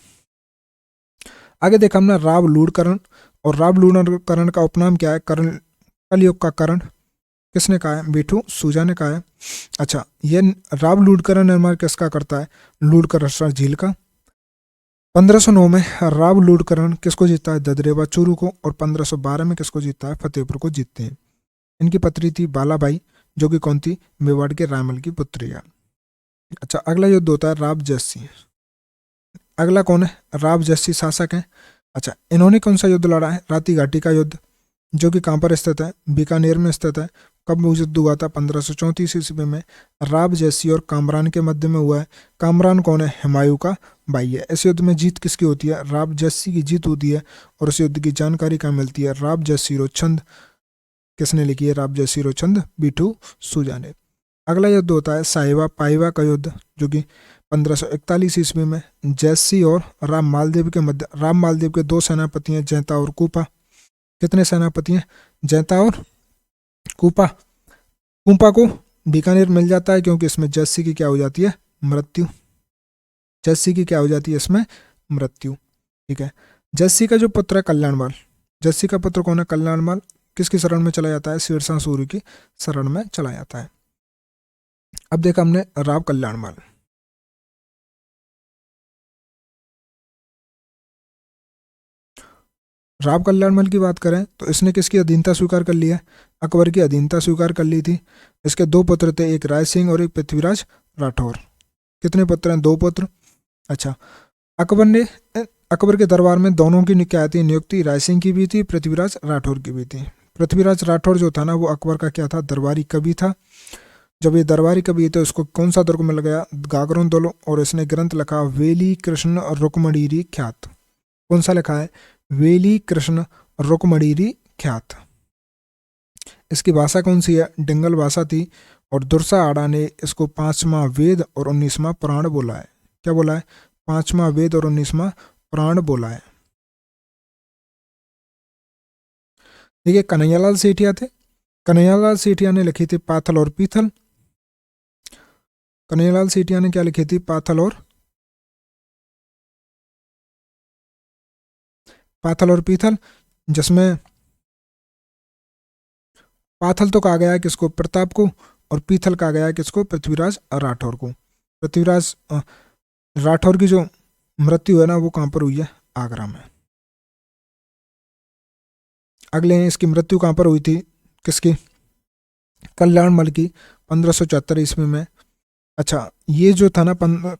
आगे देखा हमने राव लूणकरण। और राव लूणकरण का उपनाम क्या है? करण, कलयुग का करण। किसने कहा है? बीठू सूजा ने कहा है। अच्छा, ये राव लूणकरण निर्माण किसका करता है? लूणकरण झील का। 1509 में राव लूणकरण किसको जीतता है? ददरेवा चूरू को। और 1512 में किसको जीतता है? फतेहपुर को जीतते हैं। इनकी पत्नी थी बालाबाई, जो कि कौन थी? मेवाड़ के रायमल की पुत्री है। अच्छा, अगला युद्ध होता है राव जयसिंह। अगला कौन है? राव जयसिंह शासक है। अच्छा, इन्होंने कौन सा युद्ध लड़ा है? राती घाटी का युद्ध, जो कि कहाँ पर स्थित है? बीकानेर में स्थित है। कब युद्ध हुआ था? 1534 ईस्वी में। राव जयसिंह और कामरान के मध्य में हुआ है। कामरान कौन है? हुमायूं का भाई है। इस युद्ध में जीत किसकी होती है? राव जयसिंह की जीत होती है। और इस युद्ध की जानकारी कहाँ मिलती है? राव जयसिंह छंद। किसने लिखी है? राव जयसिंह छंद बीठू सूजा ने। अगला युद्ध होता है साहिवा पाइवा का युद्ध, जो कि 1541 ईस्वी में जयसिंह और राम मालदेव के मध्य। राम मालदेव के 2 सेनापति हैं, जैता और कूपा। कितने सेनापति हैं? जैता और कूपा। कूपा को बीकानेर मिल जाता है, क्योंकि इसमें जयसिंह की क्या हो जाती है? मृत्यु। जयसिंह की क्या हो जाती है? इसमें मृत्यु, ठीक है। जयसिंह का जो पुत्र है कल्याणमाल। जयसिंह का पुत्र कौन है? कल्याणमाल। किसकी शरण में चला जाता है? शेरशाह सूरी की शरण में चला जाता है। अब देखा हमने राव कल्याणमाल। राव कल्याणमल की बात करें तो इसने किसकी अधीनता स्वीकार कर ली है? अकबर की अधीनता स्वीकार कर ली थी। इसके 2 पुत्र थे, एक राय सिंह और एक पृथ्वीराज राठौर। कितने पुत्र हैं? 2 पुत्र। अच्छा, अकबर के दरबार में दोनों की क्या थी? नियुक्ति राय सिंह की भी थी, पृथ्वीराज राठौर की भी थी। पृथ्वीराज राठौर जो था ना, वो अकबर का क्या था? दरबारी कवि था। जब ये दरबारी कवि थे, उसको कौन सा दुर्ग में लगाया? गागरों दलो। और इसने ग्रंथ लिखा वेली कृष्ण रुक्मणीरी ख्यात। कौन सा लिखा है? वेली कृष्ण रुक्मणीरी ख्यात। इसकी भाषा कौन सी है? डिंगल भाषा थी। और दुर्सा आड़ा ने इसको 5वां वेद और 19वां पुराण बोला है। क्या बोला है? 5वां वेद और 19वां पुराण बोला है। देखिए कन्हैयालाल सेठिया थे। कन्हैयालाल सेठिया ने लिखी थी पाथल और पीथल। कन्हैयालाल सेठिया ने क्या लिखी थी? पाथल और पीथल, जिसमें पाथल तो कहा गया है किसको? प्रताप को, और पीथल कहा गया है किसको? पृथ्वीराज राठौर को। पृथ्वीराज राठौर की जो मृत्यु है ना वो कहाँ पर हुई है? आगरा में। अगले हैं, इसकी मृत्यु कहाँ पर हुई थी? किसकी? कल्याणमल की, 1574 ईस्वी में। अच्छा, ये जो था ना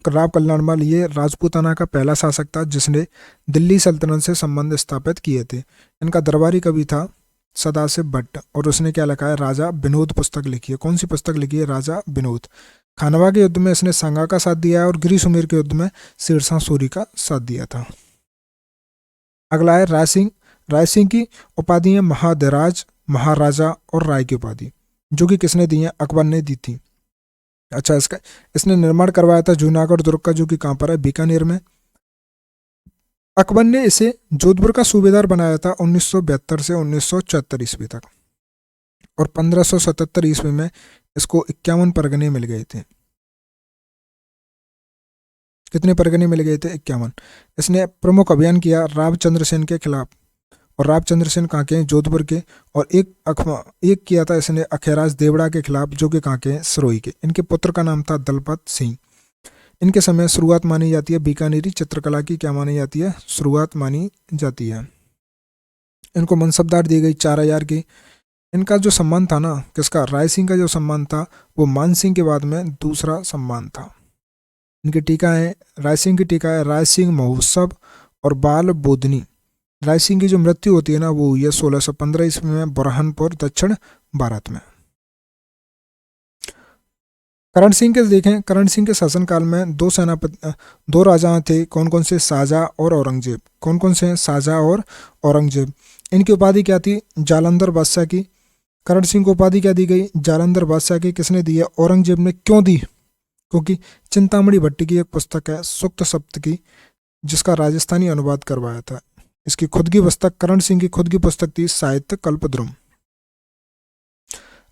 राव कल्याणमल, ये राजपूताना का पहला शासक था जिसने दिल्ली सल्तनत से संबंध स्थापित किए थे। इनका दरबारी कवि था सदाशिव भट्ट, और उसने क्या लिखा है? राजा विनोद पुस्तक लिखी है। कौन सी पुस्तक लिखी है? राजा विनोद। खानवा के युद्ध में इसने सांगा का साथ दिया है, और गिरी सुमेर के युद्ध में शेरशाह सूरी का साथ दिया था। अगला है राय सिंह। राय सिंह की उपाधि है महाधिराज, महाराजा और राय की उपाधि, जो कि किसने दी है? अकबर ने दी थी। अच्छा, इसने निर्माण करवाया था जूनागढ़ दुर्ग का, जो कि कहाँ पर है? बीकानेर में। अकबर ने इसे जोधपुर का सूबेदार बनाया था 1972 से 1974 ईस्वी तक, और 1577 ईस्वी में इसको 51 परगने मिल गए थे। कितने परगने मिल गए थे? 51। इसने प्रमुख अभियान किया रामचंद्र सेन के खिलाफ, और रामचंद्र सेन कहाँ के हैं? जोधपुर के। और एक किया था इसने अखेराज देवड़ा के खिलाफ, जो कि कहाँ के हैं? सरोई के। इनके पुत्र का नाम था दलपत सिंह। इनके समय शुरुआत मानी जाती है बीकानेरी चित्रकला की। क्या मानी जाती है? शुरुआत मानी जाती है। इनको मनसबदार दी गई 4000 की। इनका जो सम्मान था ना, किसका? राय सिंह का जो सम्मान था वो मान सिंह के बाद में दूसरा सम्मान था। इनकी टीका है, राय सिंह की टीका है राय सिंह महोत्सव और बाल बोधनी। राय सिंह की जो मृत्यु होती है ना वो हुई है 1615 ईस्वी में बुरहानपुर, दक्षिण भारत में। करण सिंह के देखें, करण सिंह के शासनकाल में दो राजा थे। कौन कौन से? शाहजहां और औरंगजेब। कौन कौन से हैं? शाहजहां और औरंगजेब। इनकी उपाधि क्या थी? जालंधर बादशाह की। करण सिंह को उपाधि क्या दी गई? जालंधर बादशाह की। किसने दी है? औरंगजेब ने। क्यों दी? क्योंकि चिंतामणि भट्टी की एक पुस्तक है सुक्त सप्तकी, जिसका राजस्थानी अनुवाद करवाया था। इसकी खुद की पुस्तक, करण सिंह की खुद की पुस्तक थी साहित्य कल्पद्रुम।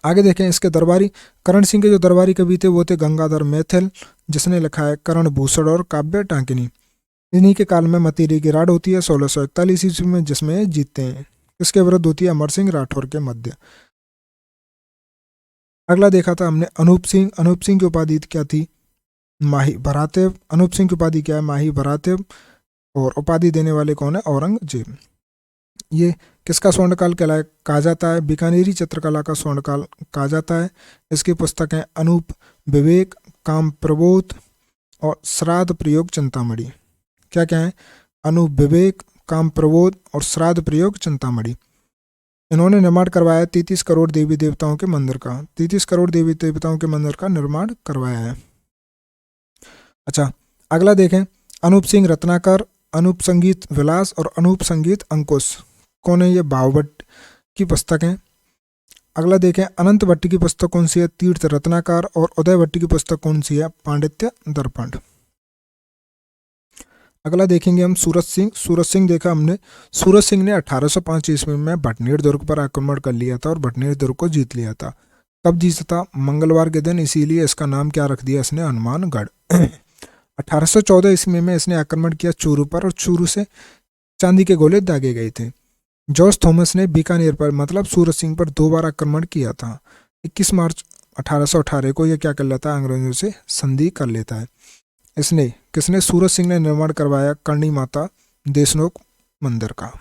आगे देखें इसके दरबारी। करण सिंह के जो दरबारी कवि थे वो थे गंगाधर मैथिल, जिसने लिखा है करण भूषण और काव्य टांकिनी। इन्हीं के काल में मतीरी की राड होती है 1641 ईस्वी में, जिसमें जीतते हैं। इसके विरुद्ध होती है अमर सिंह राठौर के मध्य। अगला देखा था हमने अनूप सिंह। अनूप सिंह की उपाधि क्या थी? माही भरातेव। अनूप सिंह की उपाधि क्या है? माही भरातेव। और उपाधि देने वाले कौन है? औरंगजेब। ये किसका स्वर्णकाल कहलाए कहा जाता है? बीकानेरी चित्रकला का स्वर्णकाल कहा जाता है। इसकी पुस्तकें अनूप, विवेक, काम प्रबोध और श्राद्ध प्रयोग चिंतामणि। क्या क्या है? अनूप, विवेक, काम प्रबोध और श्राद्ध प्रयोग चिंतामणि। इन्होंने निर्माण करवाया 33 करोड़ देवी देवताओं के मंदिर का। 33 करोड़ देवी देवताओं के मंदिर का निर्माण करवाया है। अच्छा, अगला देखें अनूप सिंह रत्नाकर, अनूप संगीत विलास और अनूप संगीत अंकुश। कौन है ये? भावभट्ट की पुस्तक है। अगला देखें अनंत भट्ट की पुस्तक कौन सी है? तीर्थ रत्नाकर। और उदय भट्ट की पुस्तक कौन सी है? पांडित्य दर्पण। अगला देखेंगे हम सूरज सिंह। सूरज सिंह देखा हमने। सूरज सिंह ने 1805 ईस्वी में भटनेर दुर्ग पर आक्रमण कर लिया था और भटनेर दुर्ग को जीत लिया था। कब जीता था? मंगलवार के दिन, इसीलिए इसका नाम क्या रख दिया इसने? हनुमानगढ़। 1814 ईस्वी में इसने आक्रमण किया चूरू पर, और चूरू से चांदी के गोले दागे गए थे। जॉर्ज थॉमस ने बीकानेर पर मतलब सूरज सिंह पर 2 बार आक्रमण किया था। 21 मार्च 1818 को यह क्या कर लेता है? अंग्रेजों से संधि कर लेता है। इसने किसने? सूरज सिंह ने निर्माण करवाया करणी माता देशनोक मंदिर का।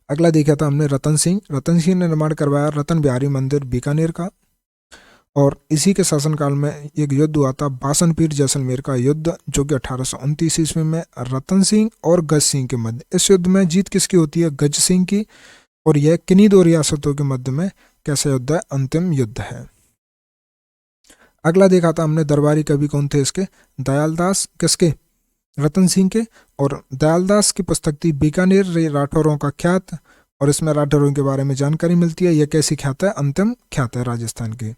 अगला देखा था हमने रतन सिंह। रतन सिंह ने निर्माण करवाया रतन बिहारी मंदिर बीकानेर का। और इसी के शासनकाल में एक युद्ध हुआ था बासन पीर जैसलमेर का युद्ध, जो कि 1829 ईस्वी में रतन सिंह और गज सिंह के मध्य। इस युद्ध में जीत किसकी होती है? गज सिंह की। और यह किन्हीं 2 रियासतों के मध्य में कैसा युद्ध है? अंतिम युद्ध है। अगला देखा था हमने दरबारी कवि कौन थे इसके? दयालदास। किसके? रतन सिंह के। और दयालदास की पुस्तक थी बीकानेर राठौरों का ख्यात, और इसमें राठौरों के बारे में जानकारी मिलती है। यह कैसी ख्यात है? अंतिम ख्यात है राजस्थान की।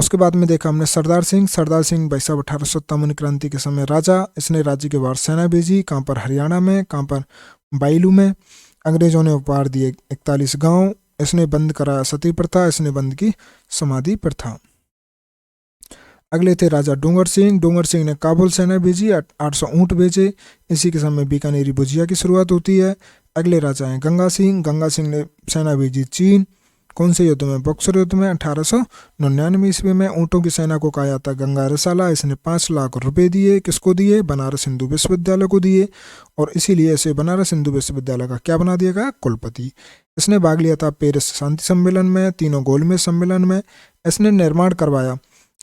उसके बाद में देखा हमने सरदार सिंह। सरदार सिंह भाई साहब 1857 क्रांति के समय राजा, इसने राज्य के बाहर सेना भेजी। कहाँ पर? हरियाणा में। कहाँ पर? बाइलू में। अंग्रेजों ने उपहार दिए 41 गांव। इसने बंद कराया सती प्रथा, इसने बंद की समाधि प्रथा। अगले थे राजा डोंगर सिंह। डोंगर सिंह ने काबुल सेना भेजी, 800 ऊँट भेजे। इसी के समय बीकानेरी भुजिया की शुरुआत होती है। अगले राजा हैं गंगा सिंह। गंगा सिंह ने सेना भेजी चीन। कौन से युद्ध में? बक्सर युद्ध में 1899 ईस्वी में। ऊँटों की सेना को कहा जाता गंगा रसाला। इसने 5 लाख रुपए दिए। किसको दिए? बनारस हिंदू विश्वविद्यालय को दिए, और इसीलिए इसे बनारस हिंदू विश्वविद्यालय का क्या बना दिया गया? कुलपति। इसने भाग लिया था पेरिस शांति सम्मेलन में, तीनों गोलमेज सम्मेलन में। इसने निर्माण करवाया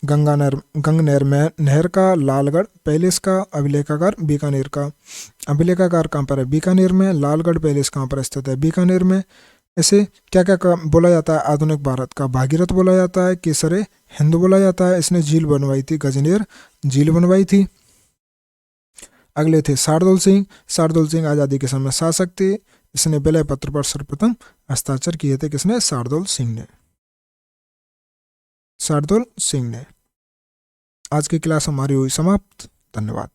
गंगनहर में नहर का, लालगढ़ पैलेस का, अभिलेखागार बीकानेर का। अभिलेखागार कहाँ पर है? बीकानेर में। लालगढ़ पैलेस कहाँ पर स्थित है? बीकानेर में। इसे क्या क्या बोला जाता है? आधुनिक भारत का भागीरथ बोला जाता है, केसरे हिंद बोला जाता है। इसने झील बनवाई थी, गजनेर झील बनवाई थी। अगले थे शार्दुल सिंह। शार्दुल सिंह आज़ादी के समय शासक थे। इसने विलय पत्र पर सर्वप्रथम हस्ताक्षर किए थे। किसने? शार्दुल सिंह ने। शार्दुल सिंह ने। आज की क्लास हमारी हुई समाप्त। धन्यवाद।